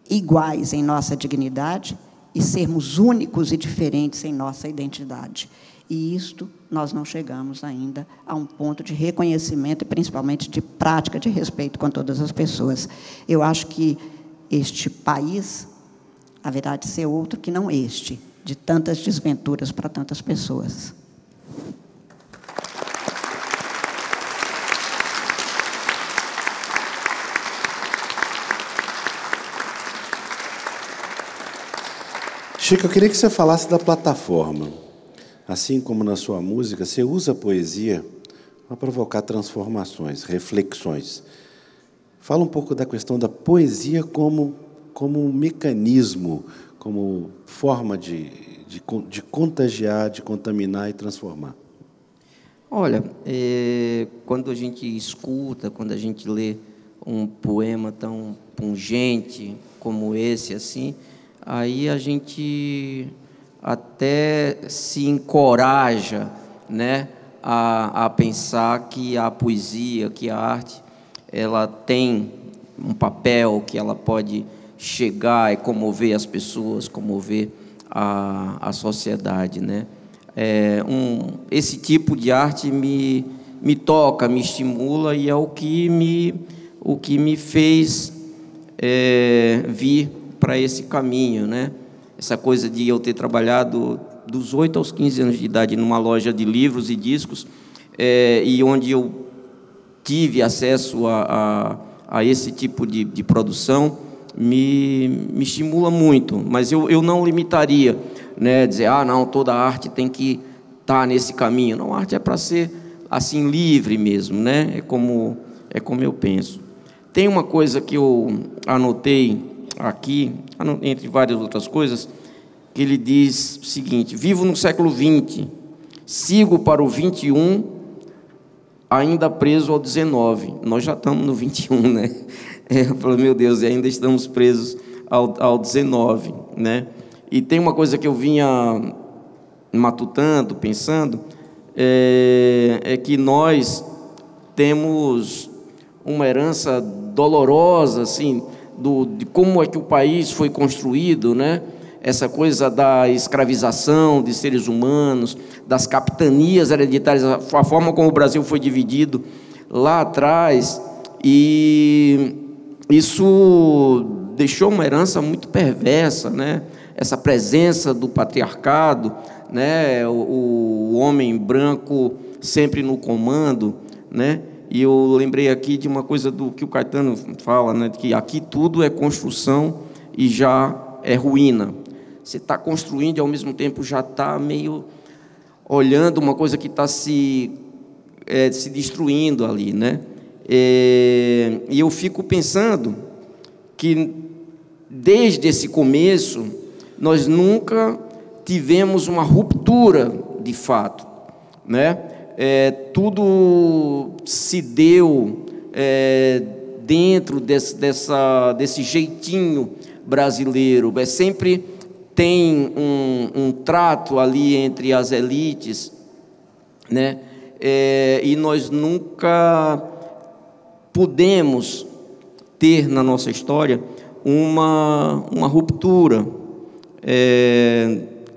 iguais em nossa dignidade e sermos únicos e diferentes em nossa identidade. E isto nós não chegamos ainda a um ponto de reconhecimento e, principalmente, de prática de respeito com todas as pessoas. Eu acho que este país haverá de ser outro que não este, de tantas desventuras para tantas pessoas. Chico, eu queria que você falasse da plataforma. Assim como na sua música, você usa a poesia para provocar transformações, reflexões. Fala um pouco da questão da poesia como um mecanismo, como forma de contagiar, de contaminar e transformar. Olha, quando a gente escuta, quando a gente lê um poema tão pungente como esse, assim, aí a gente até se encoraja, né, a pensar que a poesia, que a arte, ela tem um papel, que ela pode chegar e comover as pessoas, comover a sociedade, né? Esse tipo de arte me toca, me estimula, e é o que me fez vir para esse caminho, né? Essa coisa de eu ter trabalhado dos 8 aos 15 anos de idade numa loja de livros e discos, e onde eu tive acesso a esse tipo de produção, me estimula muito. Mas eu não limitaria, né, dizer, não, toda arte tem que estar nesse caminho. Não, a arte é para ser assim livre mesmo, né? É como eu penso. Tem uma coisa que eu anotei aqui, entre várias outras coisas, que ele diz o seguinte: vivo no século XX, sigo para o XXI, ainda preso ao XIX. Nós já estamos no XXI, né? Eu falo, meu Deus, e ainda estamos presos ao XIX, né? E tem uma coisa que eu vinha matutando, pensando, é que nós temos uma herança dolorosa, assim, de como é que o país foi construído, né? Essa coisa da escravização de seres humanos, das capitanias hereditárias, a forma como o Brasil foi dividido lá atrás, e isso deixou uma herança muito perversa, né? Essa presença do patriarcado, né? O homem branco sempre no comando, né? E eu lembrei aqui de uma coisa do que o Caetano fala, né? Que aqui tudo é construção e já é ruína. Você está construindo e, ao mesmo tempo, já está meio olhando uma coisa que está se destruindo ali, né? E eu fico pensando que, desde esse começo, nós nunca tivemos uma ruptura de fato, né? Tudo se deu dentro desse jeitinho brasileiro. Sempre tem um trato ali entre as elites, né? E nós nunca pudemos ter na nossa história uma ruptura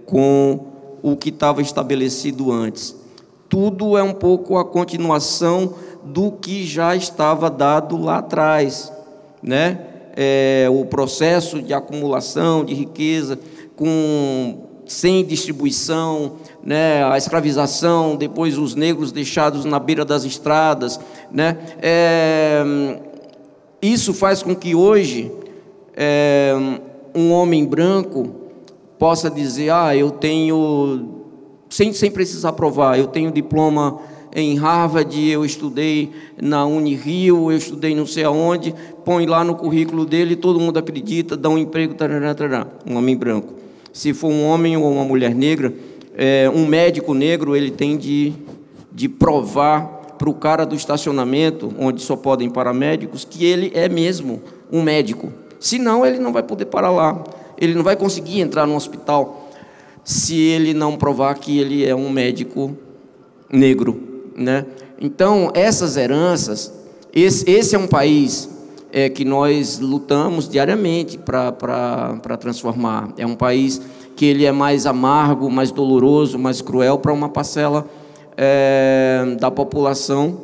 com o que estava estabelecido antes. Tudo é um pouco a continuação do que já estava dado lá atrás, né? O processo de acumulação de riqueza sem distribuição, né? A escravização, depois os negros deixados na beira das estradas, né? Isso faz com que hoje um homem branco possa dizer, eu tenho, sem precisar provar, eu tenho diploma em Harvard, eu estudei na Unirio, eu estudei não sei aonde, põe lá no currículo dele, todo mundo acredita, dá um emprego, tarará, tarará, um homem branco. Se for um homem ou uma mulher negra, um médico negro, ele tem de provar para o cara do estacionamento, onde só podem parar médicos, que ele é mesmo um médico. Senão, ele não vai poder parar lá. Ele não vai conseguir entrar no hospital se ele não provar que ele é um médico negro, né? Então, essas heranças, esse é um país que nós lutamos diariamente para transformar. É um país que ele é mais amargo, mais doloroso, mais cruel para uma parcela da população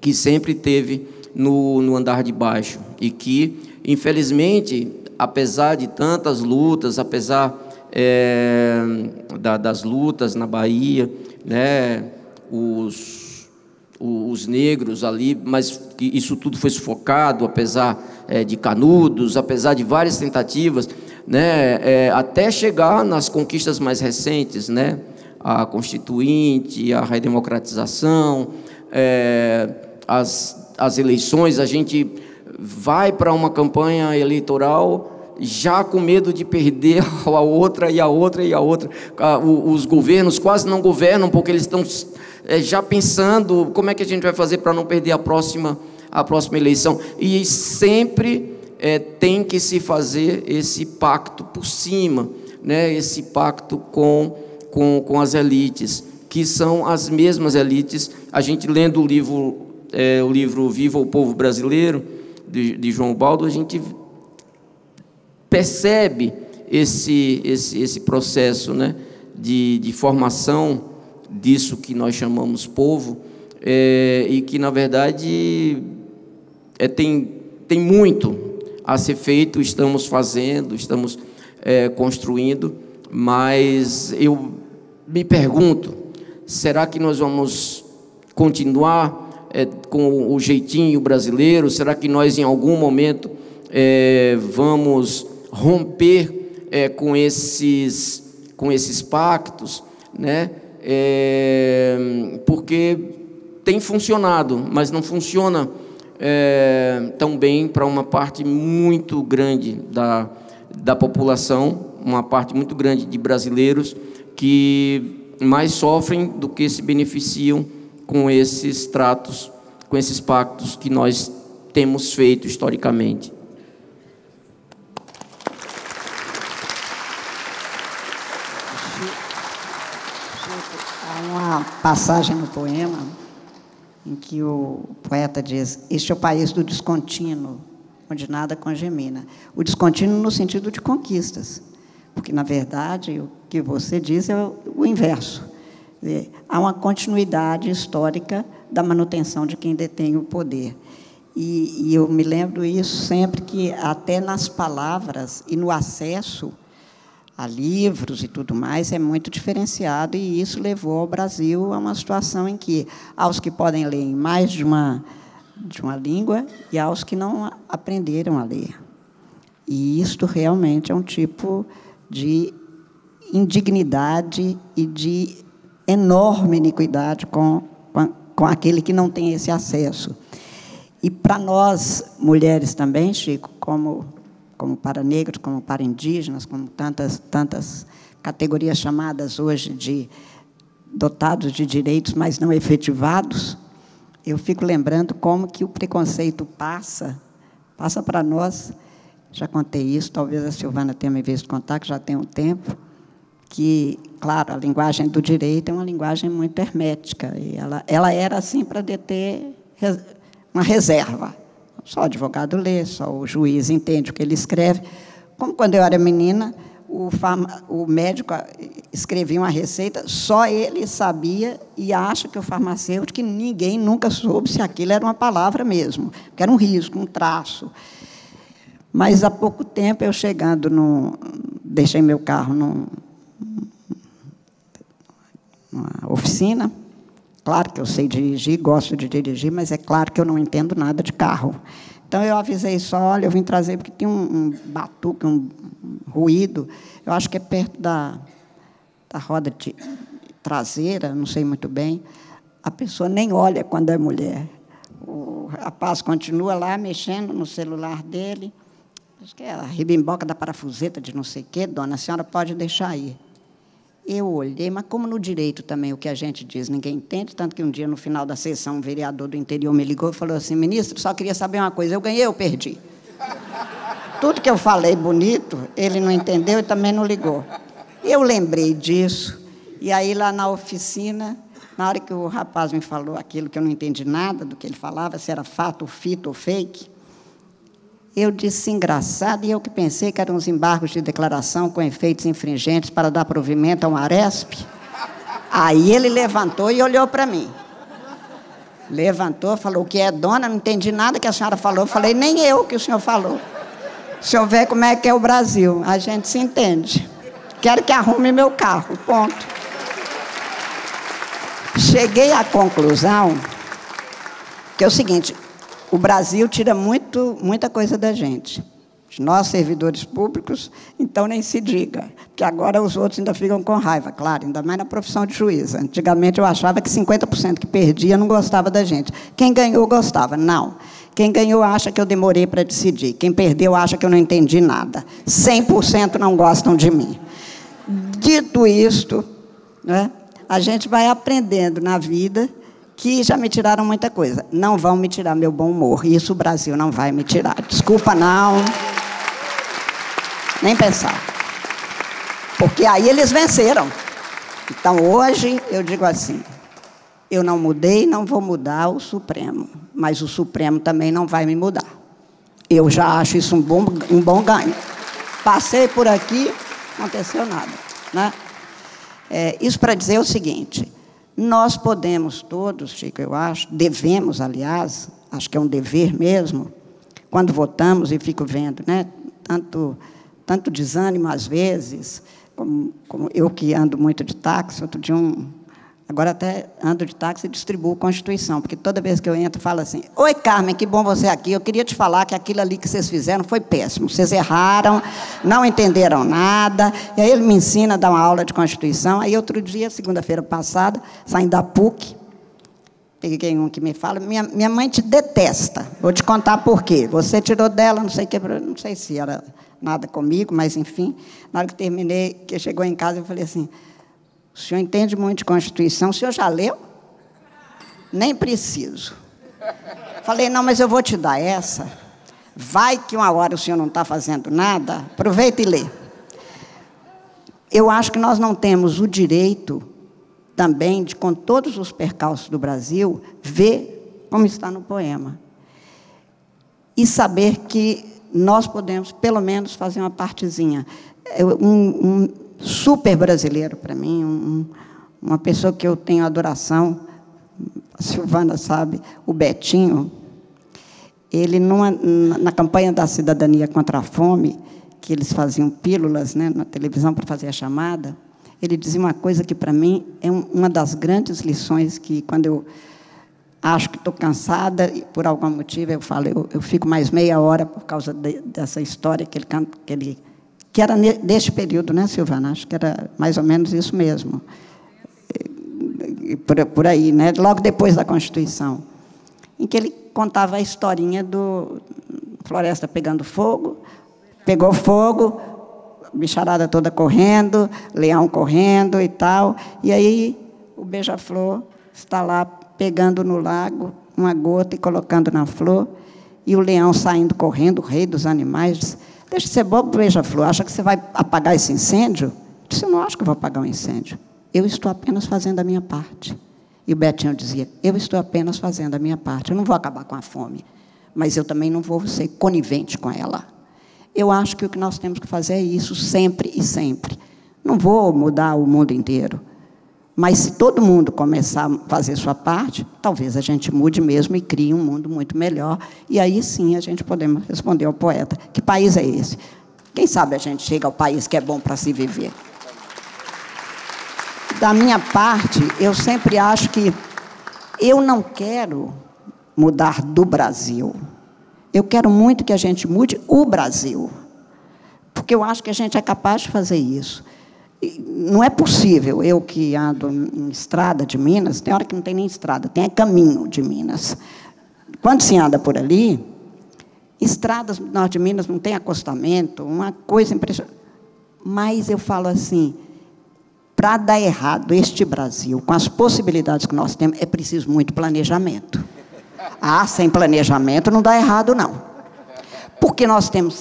que sempre teve no andar de baixo e que, infelizmente, apesar de tantas lutas, apesar das lutas na Bahia, né, os negros ali, mas isso tudo foi sufocado, apesar de Canudos, apesar de várias tentativas, né, até chegar nas conquistas mais recentes, né, a Constituinte, a redemocratização, as eleições. A gente vai para uma campanha eleitoral já com medo de perder a outra e a outra e a outra. Os governos quase não governam, porque eles estão já pensando como é que a gente vai fazer para não perder a próxima eleição. E sempre tem que se fazer esse pacto por cima, né? Esse pacto com as elites, que são as mesmas elites. A gente lendo o livro Viva o Povo Brasileiro, de João Baldo, a gente percebe esse processo, né, de formação disso que nós chamamos povo, e que, na verdade, tem muito a ser feito, estamos fazendo, estamos construindo, mas eu me pergunto, será que nós vamos continuar com o jeitinho brasileiro? Será que nós, em algum momento, vamos romper com esses pactos, né? Porque tem funcionado, mas não funciona tão bem para uma parte muito grande da população, uma parte muito grande de brasileiros que mais sofrem do que se beneficiam com esses tratos, com esses pactos que nós temos feito historicamente. Há uma passagem no poema em que o poeta diz: este é o país do descontínuo, onde nada congemina. O descontínuo no sentido de conquistas, porque, na verdade, o que você diz é o inverso. Há uma continuidade histórica da manutenção de quem detém o poder. E eu me lembro isso sempre, que até nas palavras e no acesso a livros e tudo mais é muito diferenciado, e isso levou ao Brasil a uma situação em que aos que podem ler em mais de uma língua e aos que não aprenderam a ler. E isto realmente é um tipo de indignidade e de enorme iniquidade com aquele que não tem esse acesso. E para nós, mulheres também, Chico, como para negros, como para indígenas, como tantas categorias chamadas hoje de dotados de direitos, mas não efetivados, eu fico lembrando como que o preconceito passa para nós. Já contei isso, talvez a Silvana tenha me visto contar, que já tem um tempo, que, claro, a linguagem do direito é uma linguagem muito hermética, e ela era assim para deter uma reserva. Só o advogado lê, só o juiz entende o que ele escreve. Como quando eu era menina, o médico escrevia uma receita, só ele sabia, e acha que o farmacêutico, que ninguém nunca soube se aquilo era uma palavra mesmo, que era um risco, um traço. Mas, há pouco tempo, eu chegando deixei meu carro numa oficina. Claro que eu sei dirigir, gosto de dirigir, mas é claro que eu não entendo nada de carro. Então, eu avisei só: olha, eu vim trazer, porque tem um batuque, um ruído, eu acho que é perto da roda traseira, não sei muito bem. A pessoa nem olha quando é mulher. O rapaz continua lá, mexendo no celular dele. Acho que é a ribimboca da parafuseta de não sei o quê. Dona, a senhora pode deixar aí. Eu olhei, mas como no direito também o que a gente diz ninguém entende, tanto que um dia, no final da sessão, um vereador do interior me ligou e falou assim: ministro, só queria saber uma coisa, eu ganhei ou perdi? Tudo que eu falei bonito, ele não entendeu e também não ligou. Eu lembrei disso, e aí, lá na oficina, na hora que o rapaz me falou aquilo que eu não entendi nada do que ele falava, se era fato, fito ou fake, eu disse: engraçado, e eu que pensei que eram uns embargos de declaração com efeitos infringentes para dar provimento a um Aresp. Aí ele levantou e olhou para mim. Levantou, falou: o que é, dona? Não entendi nada que a senhora falou. Eu falei: nem eu que o senhor falou. O senhor vê como é que é o Brasil. A gente se entende. Quero que arrume meu carro, ponto. Cheguei à conclusão que é o seguinte: o Brasil tira muita coisa da gente. De nós, servidores públicos, então nem se diga, porque agora os outros ainda ficam com raiva, claro, ainda mais na profissão de juíza. Antigamente eu achava que 50% que perdia não gostava da gente. Quem ganhou gostava. Não. Quem ganhou acha que eu demorei para decidir. Quem perdeu acha que eu não entendi nada. 100% não gostam de mim. Dito isto, né, a gente vai aprendendo na vida que já me tiraram muita coisa. Não vão me tirar meu bom humor. Isso o Brasil não vai me tirar. Desculpa, não. Nem pensar. Porque aí eles venceram. Então, hoje, eu digo assim, eu não mudei, não vou mudar o Supremo, mas o Supremo também não vai me mudar. Eu já acho isso um bom ganho. Passei por aqui, não aconteceu nada. Né? Isso para dizer o seguinte, nós podemos todos, Chico, eu acho, devemos, aliás, acho que é um dever mesmo, quando votamos, e fico vendo, né, tanto desânimo às vezes, como eu que ando muito de táxi, outro dia agora até ando de táxi e distribuo Constituição, porque toda vez que eu entro, falo assim, oi, Carmen, que bom você aqui, eu queria te falar que aquilo ali que vocês fizeram foi péssimo, vocês erraram, não entenderam nada, e aí ele me ensina a dar uma aula de Constituição, aí outro dia, segunda-feira passada, saindo da PUC, peguei um que me fala, minha mãe te detesta, vou te contar por quê, você tirou dela, não sei o que, não sei se era nada comigo, mas enfim, na hora que terminei, que chegou em casa, eu falei assim, o senhor entende muito de Constituição, o senhor já leu? Nem preciso. Falei, não, mas eu vou te dar essa, vai que uma hora o senhor não está fazendo nada, aproveita e lê. Eu acho que nós não temos o direito também de, com todos os percalços do Brasil, ver como está no poema. E saber que nós podemos, pelo menos, fazer uma partezinha. Um super brasileiro para mim, uma pessoa que eu tenho adoração, a Silvana sabe, o Betinho, ele, na campanha da cidadania contra a fome, que eles faziam pílulas, né, na televisão para fazer a chamada, ele dizia uma coisa que, para mim, é uma das grandes lições que, quando eu acho que estou cansada, e por algum motivo eu falo, eu fico mais meia hora por causa dessa história que era deste período, né, Silvana? Acho que era mais ou menos isso mesmo. Por aí, né? Logo depois da Constituição, em que ele contava a historinha do floresta pegando fogo, pegou fogo, bicharada toda correndo, leão correndo e tal, e aí o beija-flor está lá pegando no lago uma gota e colocando na flor, e o leão saindo correndo, o rei dos animais, disse, deixa de ser bobo, beija-flor, acha que você vai apagar esse incêndio? Eu disse, eu não acho que eu vou apagar um incêndio, eu estou apenas fazendo a minha parte. E o Betinho dizia, eu estou apenas fazendo a minha parte, eu não vou acabar com a fome, mas eu também não vou ser conivente com ela. Eu acho que o que nós temos que fazer é isso, sempre e sempre. Não vou mudar o mundo inteiro, mas se todo mundo começar a fazer sua parte, talvez a gente mude mesmo e crie um mundo muito melhor. E aí sim a gente podemos responder ao poeta, que país é esse? Quem sabe a gente chega ao país que é bom para se viver. Da minha parte, eu sempre acho que eu não quero mudar do Brasil. Eu quero muito que a gente mude o Brasil, porque eu acho que a gente é capaz de fazer isso. E não é possível, eu que ando em estrada de Minas, tem hora que não tem nem estrada, tem caminho de Minas. Quando se anda por ali, estradas do norte de Minas não tem acostamento, uma coisa impressionante. Mas eu falo assim, para dar errado este Brasil, com as possibilidades que nós temos, é preciso muito planejamento. Ah, sem planejamento não dá errado, não. Porque nós temos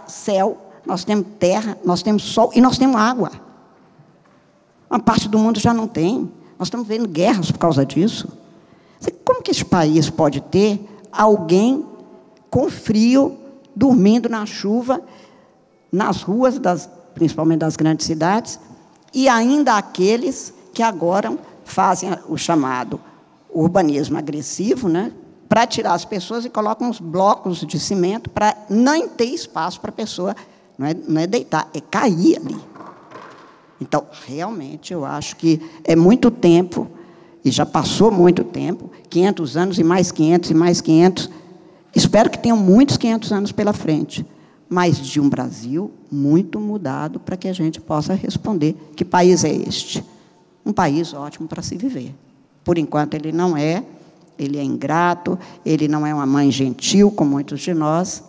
céu, nós temos terra, nós temos sol e nós temos água. Uma parte do mundo já não tem. Nós estamos vendo guerras por causa disso. Como que esse país pode ter alguém com frio, dormindo na chuva, nas ruas, principalmente das grandes cidades, e ainda aqueles que agora fazem o chamado urbanismo agressivo, né, para tirar as pessoas e colocam uns blocos de cimento para não ter espaço para a pessoa, não é deitar, é cair ali. Então, realmente, eu acho que é muito tempo, e já passou muito tempo, 500 anos e mais 500 e mais 500, espero que tenham muitos 500 anos pela frente, mas de um Brasil muito mudado para que a gente possa responder que país é este. Um país ótimo para se viver. Por enquanto, ele não é, ele é ingrato, ele não é uma mãe gentil, como muitos de nós,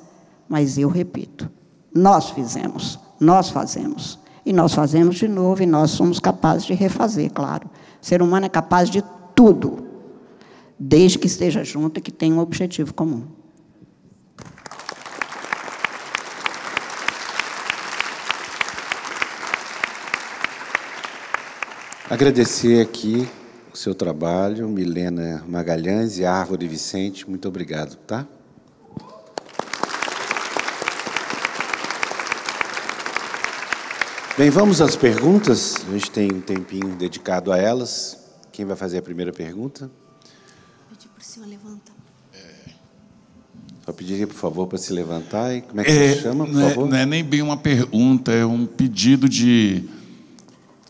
mas eu repito, nós fizemos, nós fazemos, e nós fazemos de novo, e nós somos capazes de refazer, claro. O ser humano é capaz de tudo, desde que esteja junto e que tenha um objetivo comum. Agradecer aqui o seu trabalho, Milena Magalhães e Árvore Vicente. Muito obrigado, tá? Bem, vamos às perguntas. A gente tem um tempinho dedicado a elas. Quem vai fazer a primeira pergunta? Pedir por cima, levanta. Só pedir, por favor, para se levantar. E como é que você chama, por favor? Não é nem bem uma pergunta, é um pedido de...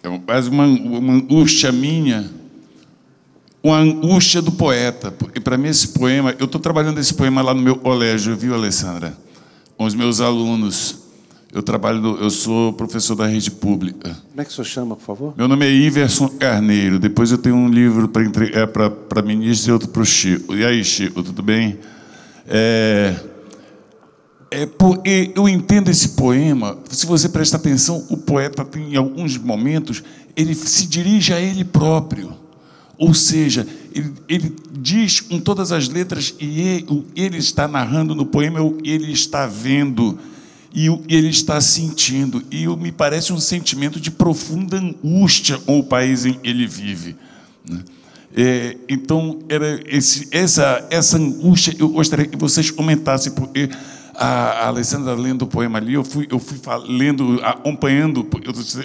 É quase uma angústia minha, uma angústia do poeta. Porque, para mim, esse poema... Eu estou trabalhando esse poema lá no meu colégio, viu, Alessandra? Com os meus alunos. Eu sou professor da rede pública. Como é que o senhor chama, por favor? Meu nome é Iverson Carneiro. Depois eu tenho um livro para entregar para a ministra e outro para o Chico. E aí, Chico, tudo bem? Eu entendo esse poema. Se você prestar atenção, o poeta tem, em alguns momentos, ele se dirige a ele próprio. Ou seja, ele diz com todas as letras e ele está narrando no poema, ele está vendo e ele está sentindo. E me parece um sentimento de profunda angústia com o país em que ele vive. Então, era essa angústia, eu gostaria que vocês comentassem, porque a Alessandra lendo o poema ali, eu fui lendo, acompanhando,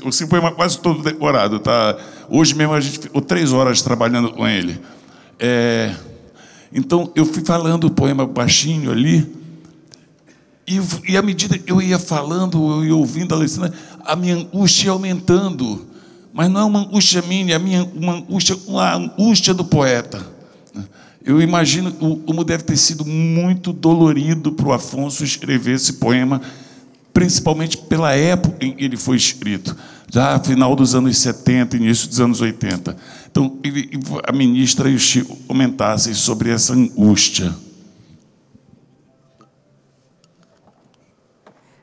eu sei o poema quase todo decorado, tá? Hoje mesmo a gente ficou 3 horas trabalhando com ele. Então, eu fui falando o poema baixinho ali, e à medida que eu ia falando, e ouvindo a Alessandra, a minha angústia ia aumentando. Mas não é uma angústia minha, uma angústia do poeta. Eu imagino como deve ter sido muito dolorido para o Afonso escrever esse poema, principalmente pela época em que ele foi escrito, já final dos anos 70, início dos anos 80. Então, a ministra e o Chico comentassem sobre essa angústia.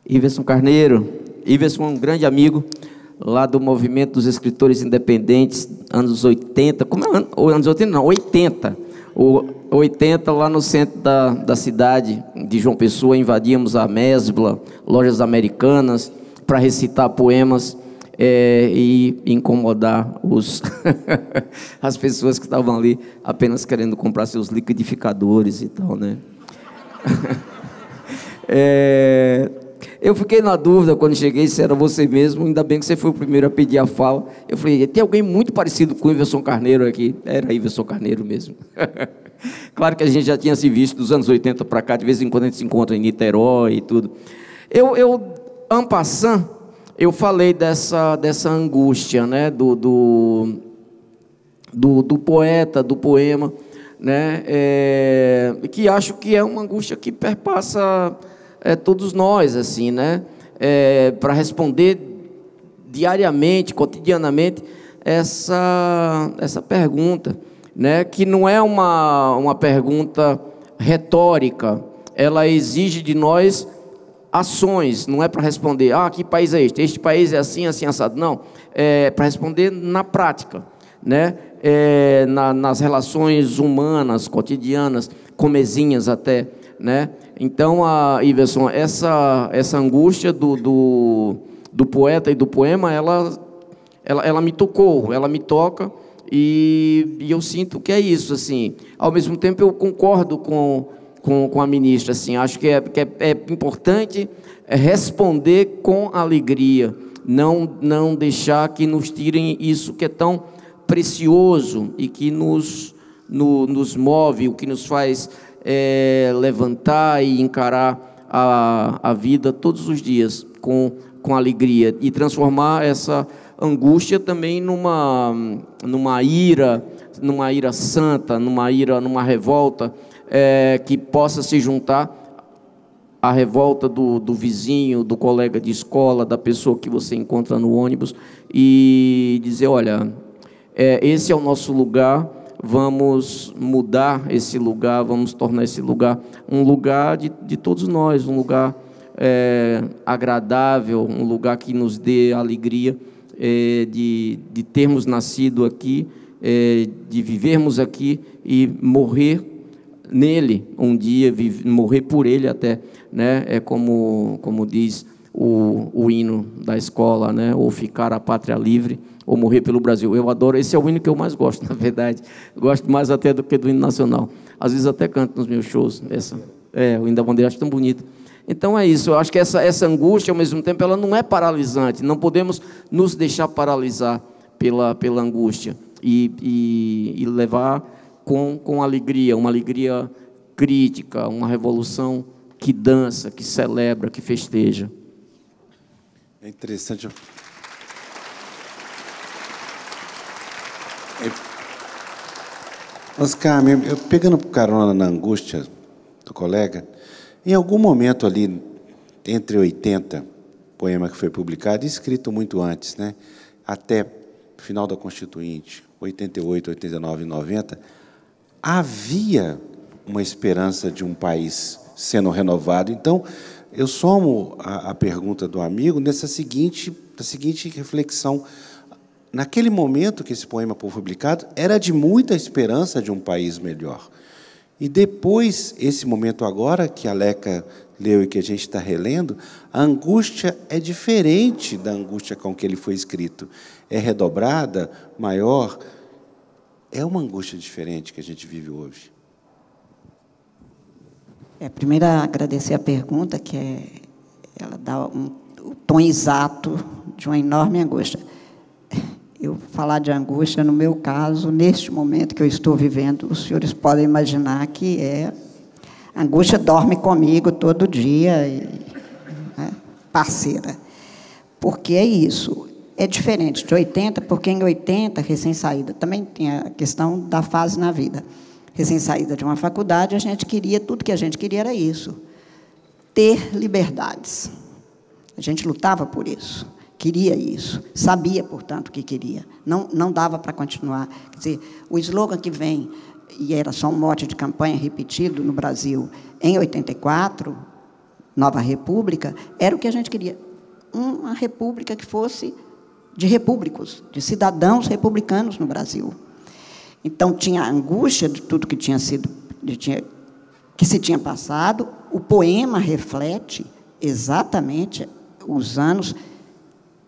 Iverson Carneiro. Iverson é um grande amigo lá do movimento dos escritores independentes, anos 80, anos 80 não, 80. 80, lá no centro da cidade de João Pessoa, invadíamos a Mesbla, lojas americanas, para recitar poemas e incomodar as pessoas que estavam ali apenas querendo comprar seus liquidificadores e tal, né? Eu fiquei na dúvida quando cheguei se era você mesmo, ainda bem que você foi o primeiro a pedir a fala. Eu falei, tem alguém muito parecido com o Iverson Carneiro aqui. Era Iverson Carneiro mesmo. Claro que a gente já tinha se visto dos anos 80 para cá, de vez em quando a gente se encontra em Niterói e tudo. En passant, eu falei dessa angústia, né, do poeta, do poema, né, que acho que é uma angústia que perpassa todos nós, assim, né? Para responder diariamente, cotidianamente, essa pergunta, né? Que não é uma pergunta retórica, ela exige de nós ações, não é para responder, que país é este? Este país é assim, assim, assado. Não, é para responder na prática, né? Nas relações humanas, cotidianas, comezinhas até, né? Então, Iverson, essa angústia do poeta e do poema, ela me tocou, ela me toca, e eu sinto que é isso, assim. Ao mesmo tempo, eu concordo com a ministra, assim, acho que é importante responder com alegria, não deixar que nos tirem isso que é tão precioso e que nos move, o que nos faz levantar e encarar a vida todos os dias com alegria e transformar essa angústia também numa ira santa, numa revolta que possa se juntar a revolta do vizinho, do colega de escola, da pessoa que você encontra no ônibus, e dizer, olha, esse é o nosso lugar, vamos mudar esse lugar, vamos tornar esse lugar um lugar de todos nós, um lugar agradável, um lugar que nos dê alegria de termos nascido aqui, de vivermos aqui e morrer nele um dia, morrer por ele até, né? É como diz o hino da escola, né? Ou ficar a pátria livre, ou morrer pelo Brasil. Eu adoro, esse é o hino que eu mais gosto, na verdade. Gosto mais até do que do hino nacional. Às vezes até canto nos meus shows. O hino da bandeira, acho tão bonito. Então é isso, eu acho que essa angústia, ao mesmo tempo, ela não é paralisante, não podemos nos deixar paralisar pela angústia e levar com alegria, uma alegria crítica, uma revolução que dança, que celebra, que festeja. É interessante. Oscar, eu pegando carona na angústia do colega, em algum momento ali, entre 80, poema que foi publicado, e escrito muito antes, né, até o final da Constituinte, 88, 89 e 90, havia uma esperança de um país sendo renovado. Então, eu somo a pergunta do amigo nessa seguinte reflexão. Naquele momento que esse poema foi publicado, era de muita esperança de um país melhor. E depois, esse momento agora, que a Leca leu e que a gente está relendo, a angústia é diferente da angústia com que ele foi escrito. É redobrada, maior. É uma angústia diferente que a gente vive hoje. Primeiro, agradecer a pergunta, que ela dá o tom exato de uma enorme angústia. Eu falar de angústia, no meu caso, neste momento que eu estou vivendo, os senhores podem imaginar que a angústia dorme comigo todo dia, né, parceira. Porque é isso, é diferente de 80, porque em 80, recém-saída, também tem a questão da fase na vida. Recém-saída de uma faculdade, a gente queria, tudo que a gente queria era isso, ter liberdades. A gente lutava por isso. Queria isso, sabia, portanto, que queria. Não dava para continuar. Quer dizer, o slogan que vem, e era só um mote de campanha repetido no Brasil, em 84, Nova República, era o que a gente queria. Uma república que fosse de repúblicos, de cidadãos republicanos no Brasil. Então, tinha a angústia de tudo que que se tinha passado. O poema reflete exatamente os anos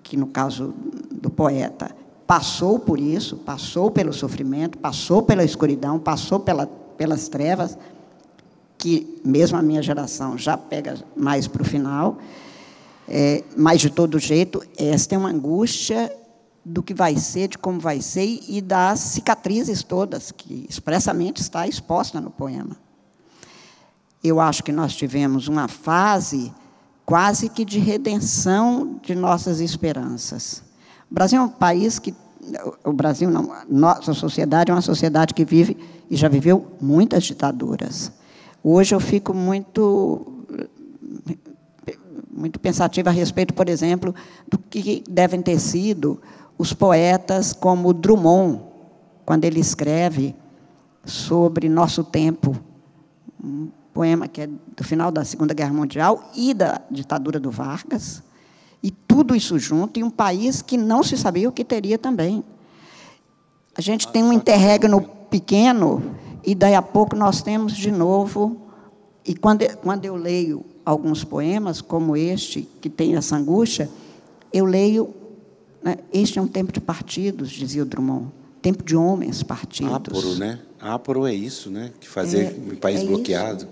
que, no caso do poeta, passou por isso, passou pelo sofrimento, passou pela escuridão, passou pelas trevas, que mesmo a minha geração já pega mais para o final, mas, de todo jeito, esta é uma angústia do que vai ser, de como vai ser, e das cicatrizes todas, que expressamente está exposta no poema. Eu acho que nós tivemos uma fase quase que de redenção de nossas esperanças. O Brasil é um país que... O Brasil não, nossa sociedade é uma sociedade que vive e já viveu muitas ditaduras. Hoje eu fico muito pensativa a respeito, por exemplo, do que devem ter sido os poetas como Drummond, quando ele escreve sobre nosso tempo, um poema que é do final da Segunda Guerra Mundial e da ditadura do Vargas, e tudo isso junto, em um país que não se sabia o que teria também. A gente tem um interregno pequeno, e daí a pouco nós temos de novo, e quando eu leio alguns poemas, como este, que tem essa angústia, eu leio, né, este é um tempo de partidos, dizia o Drummond, tempo de homens partidos. Áporo, né? Áporo é isso, né? Que fazer um país bloqueado.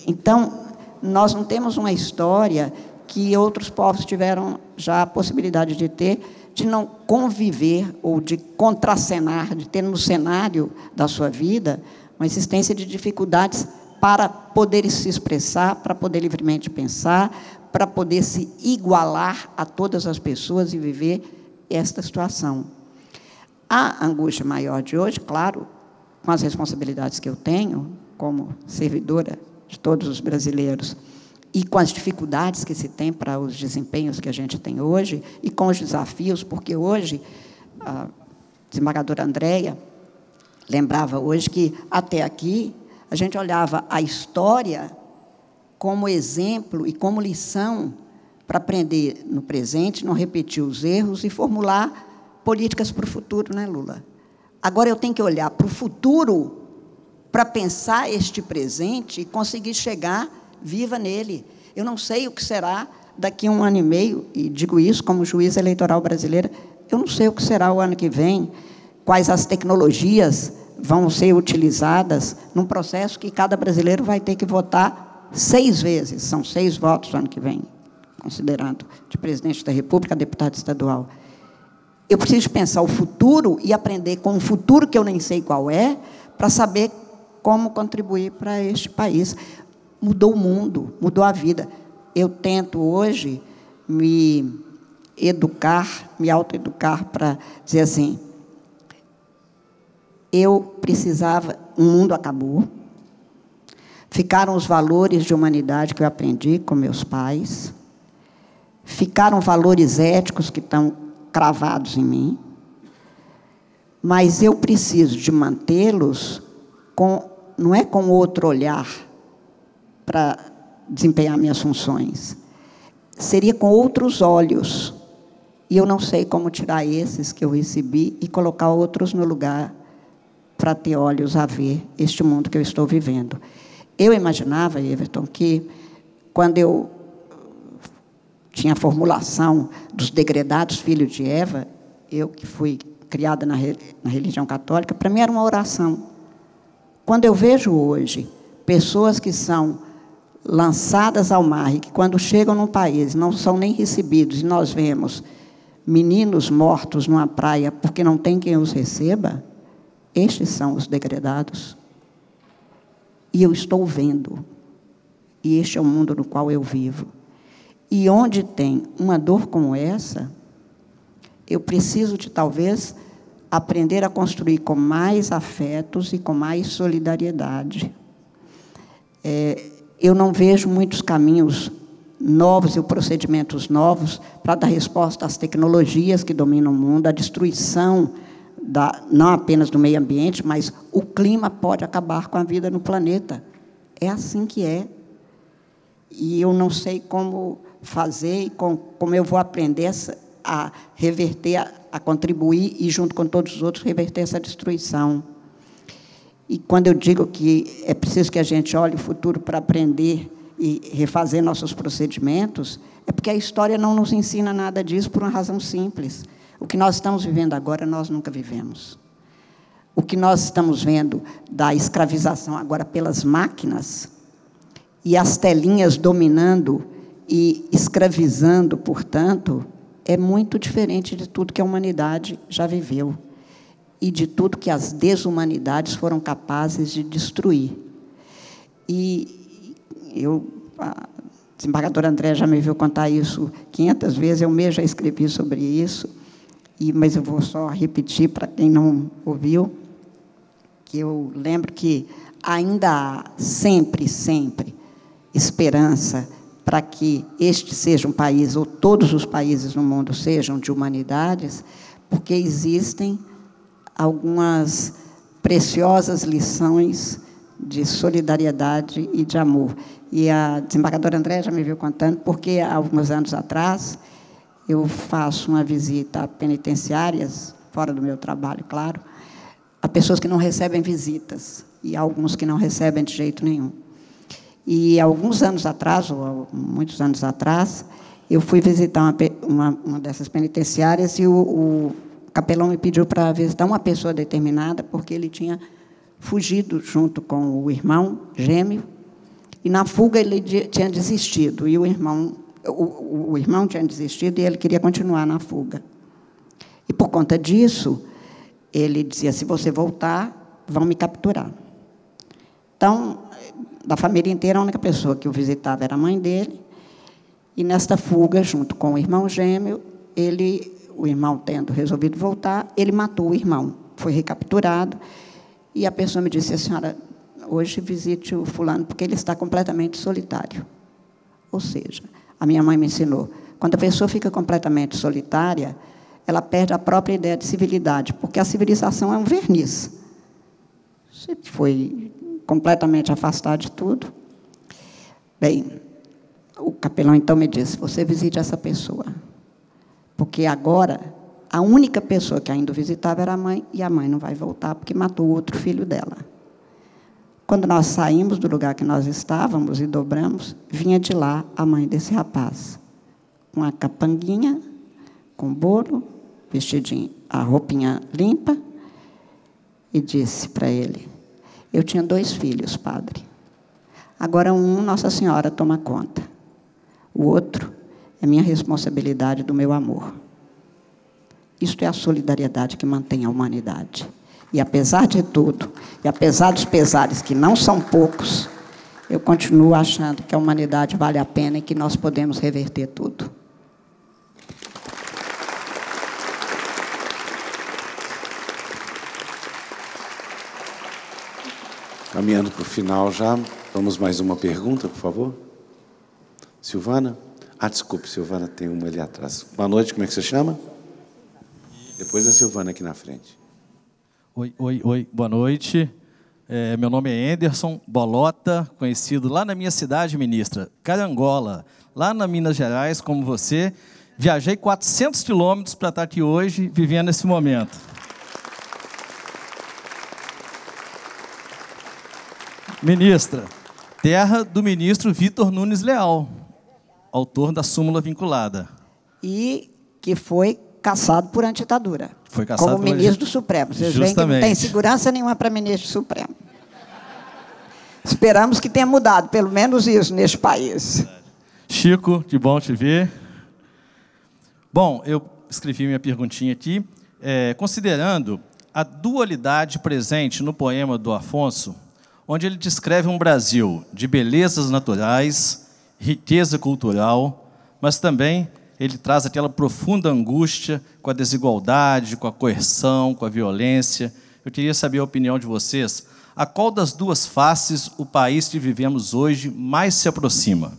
Então, nós não temos uma história que outros povos tiveram já a possibilidade de ter, de não conviver ou de contracenar, de ter no cenário da sua vida uma existência de dificuldades para poder se expressar, para poder livremente pensar, para poder se igualar a todas as pessoas e viver esta situação. A angústia maior de hoje, claro, com as responsabilidades que eu tenho, como servidora de todos os brasileiros. E com as dificuldades que se tem para os desempenhos que a gente tem hoje, e com os desafios, porque hoje, a desembargadora Andréia lembrava hoje que, até aqui, a gente olhava a história como exemplo e como lição para aprender no presente, não repetir os erros e formular políticas para o futuro, né, Lula? Agora eu tenho que olhar para o futuro para pensar este presente e conseguir chegar viva nele. Eu não sei o que será daqui a 1 ano e meio, e digo isso como juíza eleitoral brasileira, eu não sei o que será o ano que vem, quais as tecnologias vão ser utilizadas num processo que cada brasileiro vai ter que votar 6 vezes, são 6 votos no ano que vem, considerando de presidente da República, deputado estadual. Eu preciso pensar o futuro e aprender com um futuro que eu nem sei qual é, para saber como contribuir para este país. Mudou o mundo, mudou a vida. Eu tento hoje me educar, me autoeducar para dizer assim, eu precisava, o mundo acabou, ficaram os valores de humanidade que eu aprendi com meus pais, ficaram valores éticos que estão cravados em mim, mas eu preciso de mantê-los não é com outro olhar para desempenhar minhas funções, seria com outros olhos, e eu não sei como tirar esses que eu recebi e colocar outros no lugar para ter olhos a ver este mundo que eu estou vivendo. Eu imaginava, Everton, que quando eu tinha a formulação dos degredados filhos de Eva, eu que fui criada na religião católica, para mim era uma oração. Quando eu vejo hoje pessoas que são lançadas ao mar e que, quando chegam num país, não são nem recebidos, e nós vemos meninos mortos numa praia porque não tem quem os receba, estes são os degredados. E eu estou vendo. E este é o mundo no qual eu vivo. E onde tem uma dor como essa, eu preciso de, talvez, aprender a construir com mais afetos e com mais solidariedade. Eu não vejo muitos caminhos novos e procedimentos novos para dar resposta às tecnologias que dominam o mundo, à destruição não apenas do meio ambiente, mas o clima pode acabar com a vida no planeta. É assim que é. E eu não sei como fazer e como eu vou aprender a reverter, a contribuir e, junto com todos os outros, reverter essa destruição. E quando eu digo que é preciso que a gente olhe o futuro para aprender e refazer nossos procedimentos, é porque a história não nos ensina nada disso por uma razão simples. O que nós estamos vivendo agora, nós nunca vivemos. O que nós estamos vendo da escravização agora pelas máquinas e as telinhas dominando e escravizando, portanto, é muito diferente de tudo que a humanidade já viveu e de tudo que as desumanidades foram capazes de destruir. E a desembargadora Andréia já me viu contar isso 500 vezes, eu mesmo já escrevi sobre isso, mas eu vou só repetir para quem não ouviu, que eu lembro que ainda há sempre, sempre esperança para que este seja um país, ou todos os países no mundo sejam de humanidades, porque existem algumas preciosas lições de solidariedade e de amor. E a desembargadora Andréia já me viu contando, porque há alguns anos atrás eu faço uma visita a penitenciárias, fora do meu trabalho, claro, a pessoas que não recebem visitas, e alguns que não recebem de jeito nenhum. E, alguns anos atrás, ou muitos anos atrás, eu fui visitar uma dessas penitenciárias e o capelão me pediu para visitar uma pessoa determinada, porque ele tinha fugido junto com o irmão gêmeo, e, na fuga, ele tinha desistido, e o irmão tinha desistido e ele queria continuar na fuga. E, por conta disso, ele dizia, se você voltar, vão me capturar. Então, da família inteira, a única pessoa que o visitava era a mãe dele, e, nesta fuga, junto com o irmão gêmeo, o irmão tendo resolvido voltar, ele matou o irmão, foi recapturado, e a pessoa me disse, a senhora, hoje visite o fulano, porque ele está completamente solitário. Ou seja, a minha mãe me ensinou, quando a pessoa fica completamente solitária, ela perde a própria ideia de civilidade, porque a civilização é um verniz. Você foi completamente afastado de tudo. Bem, o capelão, então, me disse, você visite essa pessoa, porque agora a única pessoa que ainda o visitava era a mãe, e a mãe não vai voltar, porque matou o outro filho dela. Quando nós saímos do lugar que nós estávamos e dobramos, vinha de lá a mãe desse rapaz, com a capanguinha, com bolo, vestidinho, a roupinha limpa, e disse para ele, eu tinha 2 filhos, padre. Agora um, Nossa Senhora toma conta. O outro é minha responsabilidade do meu amor. Isto é a solidariedade que mantém a humanidade. E, apesar de tudo, e apesar dos pesares, que não são poucos, eu continuo achando que a humanidade vale a pena e que nós podemos reverter tudo. Caminhando para o final já, vamos mais uma pergunta, por favor. Silvana? Ah, desculpe, Silvana, tem uma ali atrás. Boa noite, como é que você chama? Depois a Silvana aqui na frente. Oi, boa noite. Meu nome é Anderson Bolota, conhecido lá na minha cidade, ministra, Carangola, lá na Minas Gerais, como você. Viajei 400 quilômetros para estar aqui hoje, vivendo esse momento. Ministra, terra do ministro Vitor Nunes Leal, autor da súmula vinculada. E que foi cassado por antiditadura. Foi cassado como ministro do Supremo. Vocês veem que não tem segurança nenhuma para ministro do Supremo. Esperamos que tenha mudado, pelo menos isso, neste país. Chico, que bom te ver. Bom, eu escrevi minha perguntinha aqui. Considerando a dualidade presente no poema do Afonso, onde ele descreve um Brasil de belezas naturais, riqueza cultural, mas também ele traz aquela profunda angústia com a desigualdade, com a coerção, com a violência. Eu queria saber a opinião de vocês. A qual das duas faces o país que vivemos hoje mais se aproxima?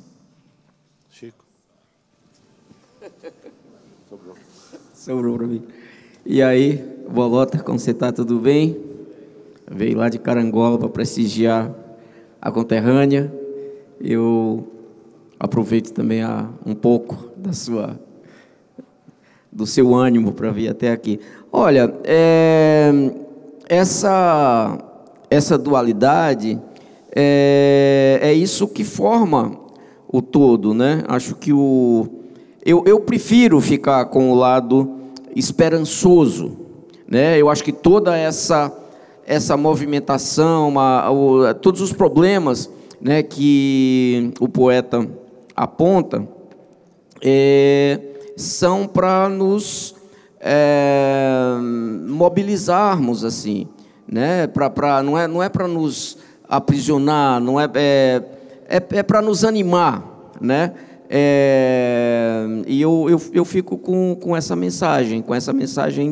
Chico. Sobrou para mim. E aí, Bolota, como você está? Tudo bem? Veio lá de Carangola para prestigiar a conterrânea. Eu aproveito também um pouco do seu ânimo para vir até aqui. Olha, essa dualidade é isso que forma o todo, né? Acho que eu prefiro ficar com o lado esperançoso, né? Eu acho que toda essa movimentação, todos os problemas, né, que o poeta aponta, são para nos mobilizarmos, assim, né? Não é para nos aprisionar, não é para nos animar, né? E eu fico com essa mensagem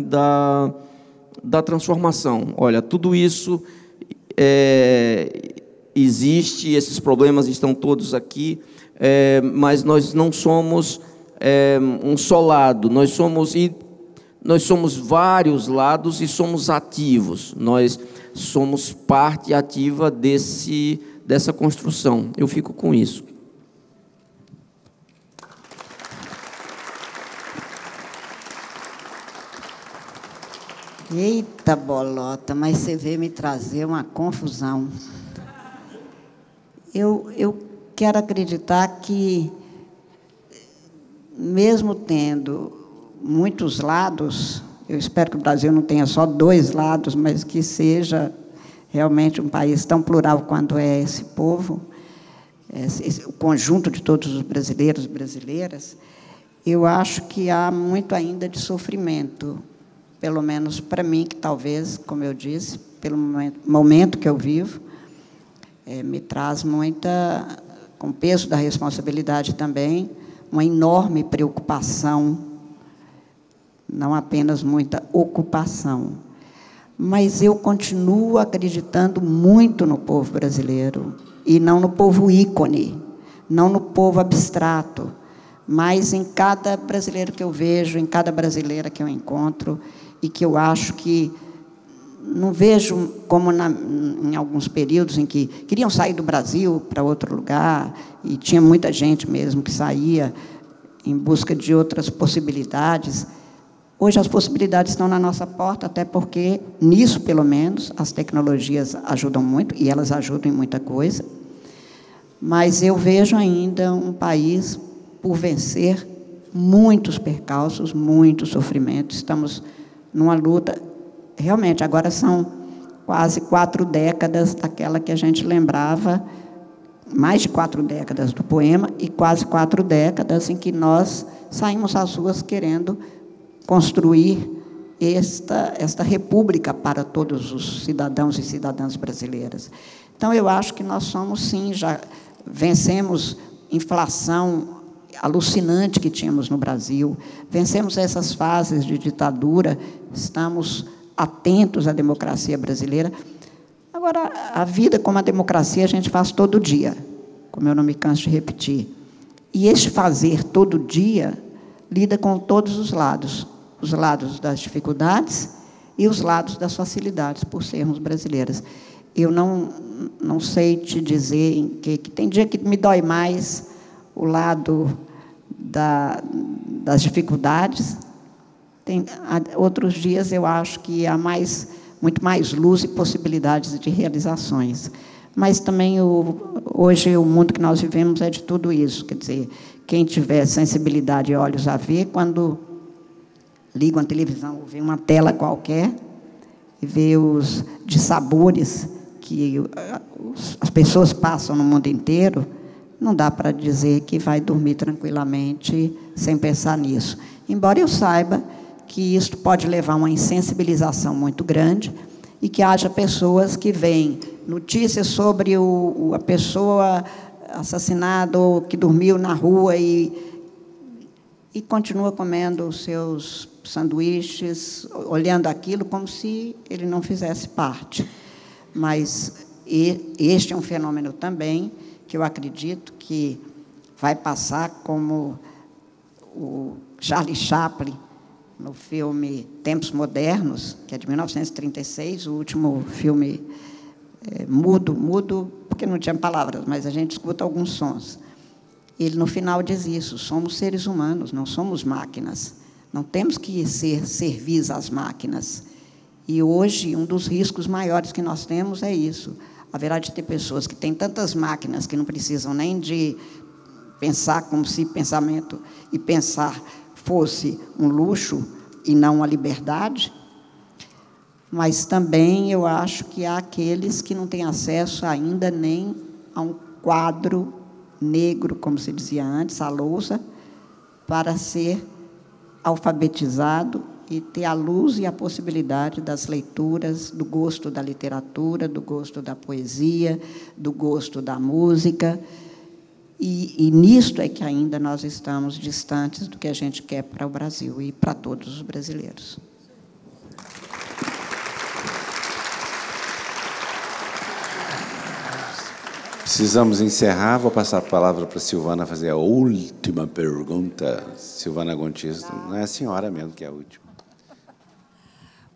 da transformação. Olha, tudo isso existe, esses problemas estão todos aqui, mas nós não somos um só lado, nós somos vários lados e somos ativos, nós somos parte ativa dessa construção. Eu fico com isso. Eita, Bolota, mas você veio me trazer uma confusão. Eu quero acreditar que, mesmo tendo muitos lados, eu espero que o Brasil não tenha só 2 lados, mas que seja realmente um país tão plural quanto é esse povo, o conjunto de todos os brasileiros e brasileiras, eu acho que há muito ainda de sofrimento, pelo menos para mim, que talvez, como eu disse, pelo momento que eu vivo, me traz muita, com o peso da responsabilidade também, uma enorme preocupação, não apenas muita ocupação. mas eu continuo acreditando muito no povo brasileiro, e não no povo ícone, não no povo abstrato, mas em cada brasileiro que eu vejo, em cada brasileira que eu encontro, e que eu acho que não vejo como em alguns períodos em que queriam sair do Brasil para outro lugar, e tinha muita gente mesmo que saía em busca de outras possibilidades. Hoje as possibilidades estão na nossa porta, até porque, nisso pelo menos, as tecnologias ajudam muito, e elas ajudam em muita coisa, mas eu vejo ainda um país por vencer muitos percalços, muito sofrimento. Estamos numa luta. Realmente, agora são quase 4 décadas daquela que a gente lembrava, mais de 4 décadas do poema, e quase 4 décadas em que nós saímos às ruas querendo construir esta república para todos os cidadãos e cidadãs brasileiras. Então, eu acho que nós somos, sim, já vencemos inflação alucinante que tínhamos no Brasil, vencemos essas fases de ditadura, estamos atentos à democracia brasileira. Agora, a vida como a democracia a gente faz todo dia, como eu não me canso de repetir. E este fazer todo dia lida com todos os lados das dificuldades e os lados das facilidades, por sermos brasileiras. Eu não sei te dizer em que tem dia que me dói mais o lado das dificuldades. Tem outros dias eu acho que há muito mais luz e possibilidades de realizações. Mas também hoje o mundo que nós vivemos é de tudo isso. Quer dizer, quem tiver sensibilidade e olhos a ver, quando liga uma televisão ou vê uma tela qualquer e vê os dissabores que as pessoas passam no mundo inteiro, não dá para dizer que vai dormir tranquilamente sem pensar nisso. Embora eu saiba que isso pode levar a uma insensibilização muito grande e que haja pessoas que veem notícias sobre a pessoa assassinada ou que dormiu na rua e continua comendo os seus sanduíches, olhando aquilo como se ele não fizesse parte. Mas este é um fenômeno também que eu acredito que vai passar como o Charlie Chaplin, no filme Tempos Modernos, que é de 1936, o último filme mudo, porque não tinha palavras, mas a gente escuta alguns sons. Ele, no final, diz isso: somos seres humanos, não somos máquinas. Não temos que ser servis às máquinas. E, hoje, um dos riscos maiores que nós temos é isso. Haverá de ter pessoas que têm tantas máquinas que não precisam nem de pensar como se pensamento e pensar fosse um luxo e não uma liberdade, mas também eu acho que há aqueles que não têm acesso ainda nem a um quadro negro, como se dizia antes, a lousa, para ser alfabetizado e ter a luz e a possibilidade das leituras, do gosto da literatura, do gosto da poesia, do gosto da música. E nisto é que ainda nós estamos distantes do que a gente quer para o Brasil e para todos os brasileiros. Precisamos encerrar. Vou passar a palavra para a Silvana fazer a última pergunta. Silvana Gontijo, não é a senhora mesmo que é a última.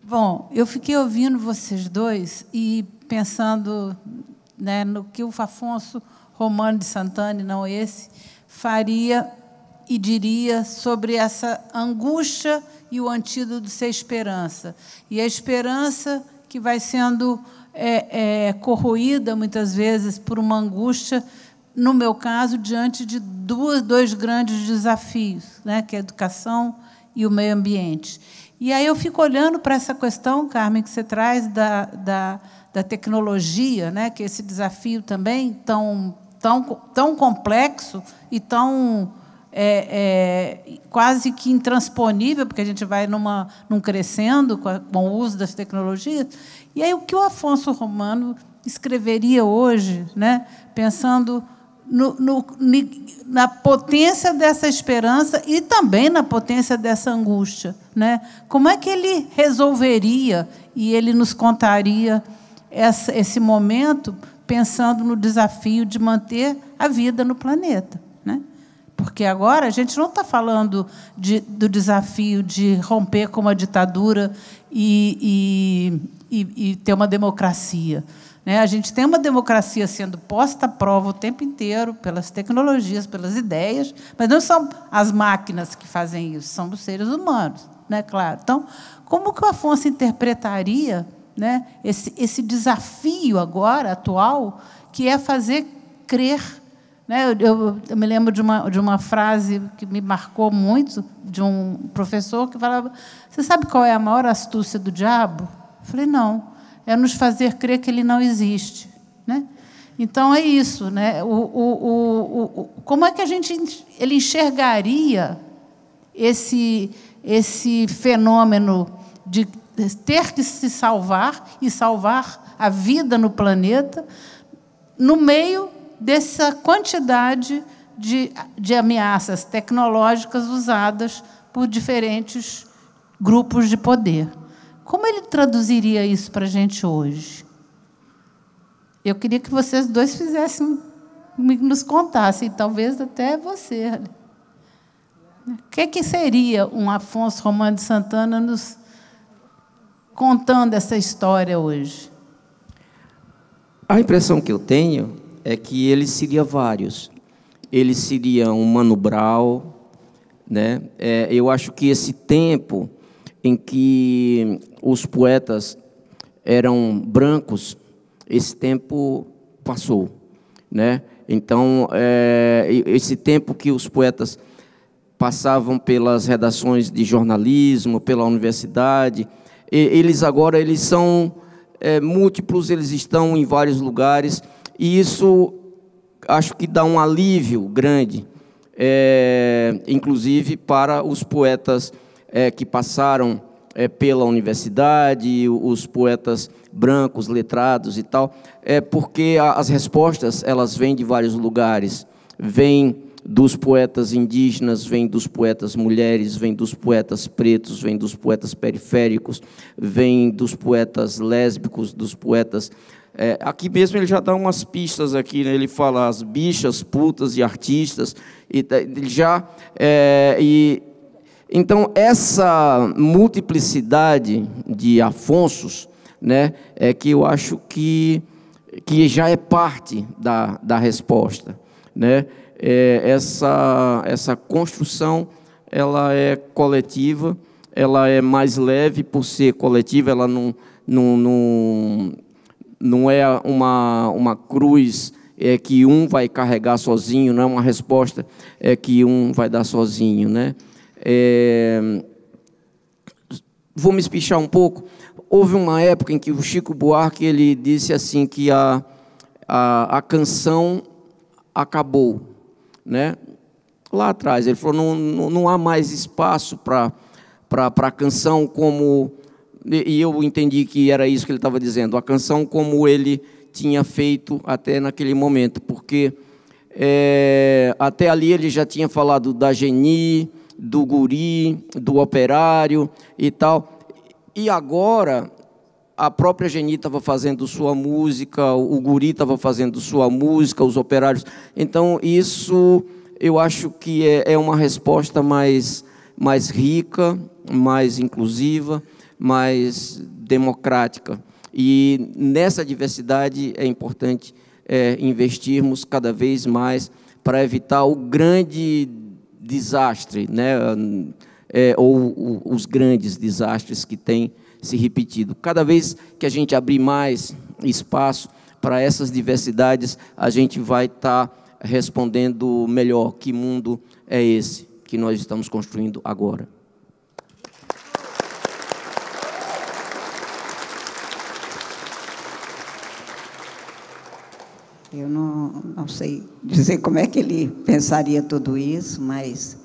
Bom, eu fiquei ouvindo vocês dois e pensando, né, no que o Afonso Romano de Santana, não esse, faria e diria sobre essa angústia e o antídoto de ser esperança. E a esperança que vai sendo corroída, muitas vezes, por uma angústia, no meu caso, diante de dois grandes desafios, né, que é a educação e o meio ambiente. E aí eu fico olhando para essa questão, Carmen, que você traz da tecnologia, né, que é esse desafio também tão complexo e tão quase que intransponível, porque a gente vai num crescendo com o uso das tecnologias. E aí o que o Afonso Romano escreveria hoje, né, pensando na potência dessa esperança e também na potência dessa angústia, né? Como é que ele resolveria e ele nos contaria esse momento pensando no desafio de manter a vida no planeta, né? Porque agora a gente não está falando do desafio de romper com uma ditadura e ter uma democracia, né? A gente tem uma democracia sendo posta à prova o tempo inteiro pelas tecnologias, pelas ideias, mas não são as máquinas que fazem isso, são os seres humanos, né? Claro. Então, como que o Afonso interpretaria, né, esse desafio agora, atual, que é fazer crer, né? Eu me lembro de uma frase que me marcou muito, de um professor que falava: você sabe qual é a maior astúcia do diabo? Eu falei: não, é nos fazer crer que ele não existe, né? Então, é isso, né? Como é que ele enxergaria esse fenômeno de ter que se salvar e salvar a vida no planeta no meio dessa quantidade de ameaças tecnológicas usadas por diferentes grupos de poder? Como ele traduziria isso para a gente hoje? Eu queria que vocês dois nos contassem, talvez até você. O que seria um Afonso Romano de Santana nos contando essa história hoje? A impressão que eu tenho é que ele seria vários. Ele seria um Mano Brown, né? Eu acho que esse tempo em que os poetas eram brancos, esse tempo passou, né? Então, esse tempo que os poetas passavam pelas redações de jornalismo, pela universidade, eles agora são múltiplos, eles estão em vários lugares, e isso acho que dá um alívio grande, inclusive para os poetas que passaram pela universidade, os poetas brancos, letrados e tal, porque as respostas elas vêm de vários lugares, vêm dos poetas indígenas, vêm dos poetas mulheres, vêm dos poetas pretos, vêm dos poetas periféricos, vêm dos poetas lésbicos, dos poetas... aqui mesmo ele já dá umas pistas aqui, né? Ele fala as bichas, putas e artistas, ele já... Então, essa multiplicidade de Afonsos, né, é que eu acho que já é parte da resposta, né? Essa construção, ela é coletiva, ela é mais leve por ser coletiva, ela não é uma cruz que um vai carregar sozinho, não é uma resposta que um vai dar sozinho, né? Vou me espichar um pouco. Houve uma época em que o Chico Buarque ele disse assim que a canção acabou, né? Lá atrás ele falou não há mais espaço para a canção como, e eu entendi que era isso que ele estava dizendo, a canção como ele tinha feito até naquele momento, porque até ali ele já tinha falado da geni, do guri, do operário e tal, e agora a própria geni estava fazendo sua música, o guri estava fazendo sua música, os operários. Então isso eu acho que é uma resposta mais rica, mais inclusiva, mais democrática. E nessa diversidade é importante investirmos cada vez mais para evitar o grande desastre, né? Ou os grandes desastres que têm se repetido. Cada vez que a gente abrir mais espaço para essas diversidades, a gente vai estar respondendo melhor que mundo é esse que nós estamos construindo agora. Eu não sei dizer como é que ele pensaria tudo isso, mas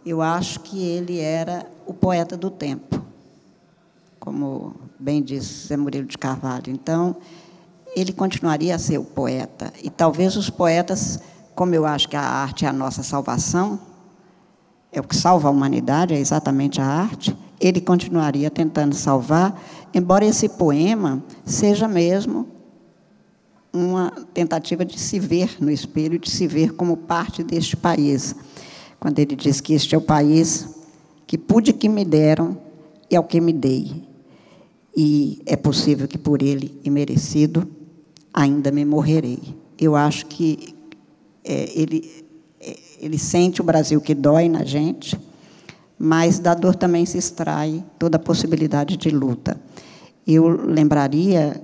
eu acho que ele era o poeta do tempo, como bem disse Zé Murilo de Carvalho. Então, ele continuaria a ser o poeta. E talvez os poetas, como eu acho que a arte é a nossa salvação, é o que salva a humanidade, é exatamente a arte, ele continuaria tentando salvar, embora esse poema seja mesmo uma tentativa de se ver no espelho, de se ver como parte deste país. Quando ele diz que este é o país que pude que me deram e ao que me dei. E é possível que por ele, e merecido, ainda me morrerei. Eu acho que ele sente o Brasil que dói na gente, mas da dor também se extrai toda a possibilidade de luta. Eu lembraria,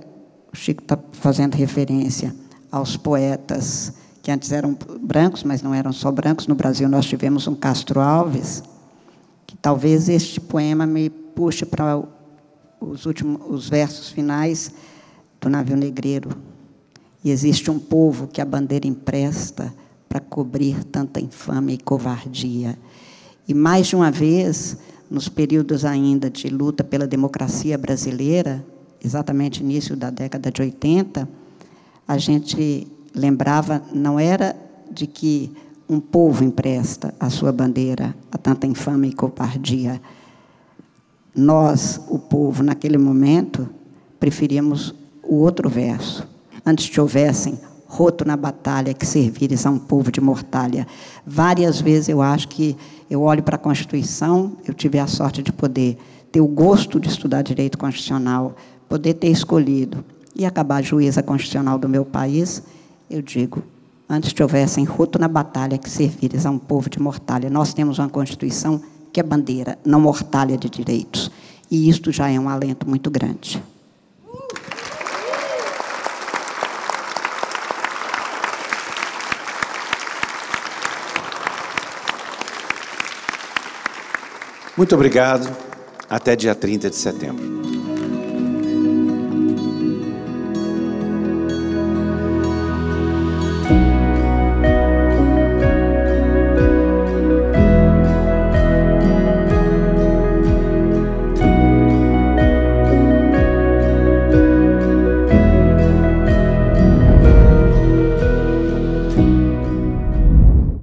o Chico está fazendo referência aos poetas que antes eram brancos, mas não eram só brancos. No Brasil, nós tivemos um Castro Alves, que talvez este poema me puxe para os versos finais do Navio Negreiro. E existe um povo que a bandeira empresta para cobrir tanta infâmia e covardia. E, mais de uma vez, nos períodos ainda de luta pela democracia brasileira, exatamente início da década de 80, a gente lembrava, não era de que um povo empresta a sua bandeira a tanta infâmia e covardia. Nós, o povo, naquele momento, preferíamos o outro verso. Antes que houvessem roto na batalha, que servires a um povo de mortalha. Várias vezes eu acho que eu olho para a Constituição, eu tive a sorte de poder ter o gosto de estudar direito constitucional, poder ter escolhido e acabar juíza constitucional do meu país, eu digo, antes que houvessem roto na batalha, que servires a um povo de mortalha. Nós temos uma Constituição que é bandeira, não mortalha de direitos. E isto já é um alento muito grande. Muito obrigado. Até dia 30 de setembro.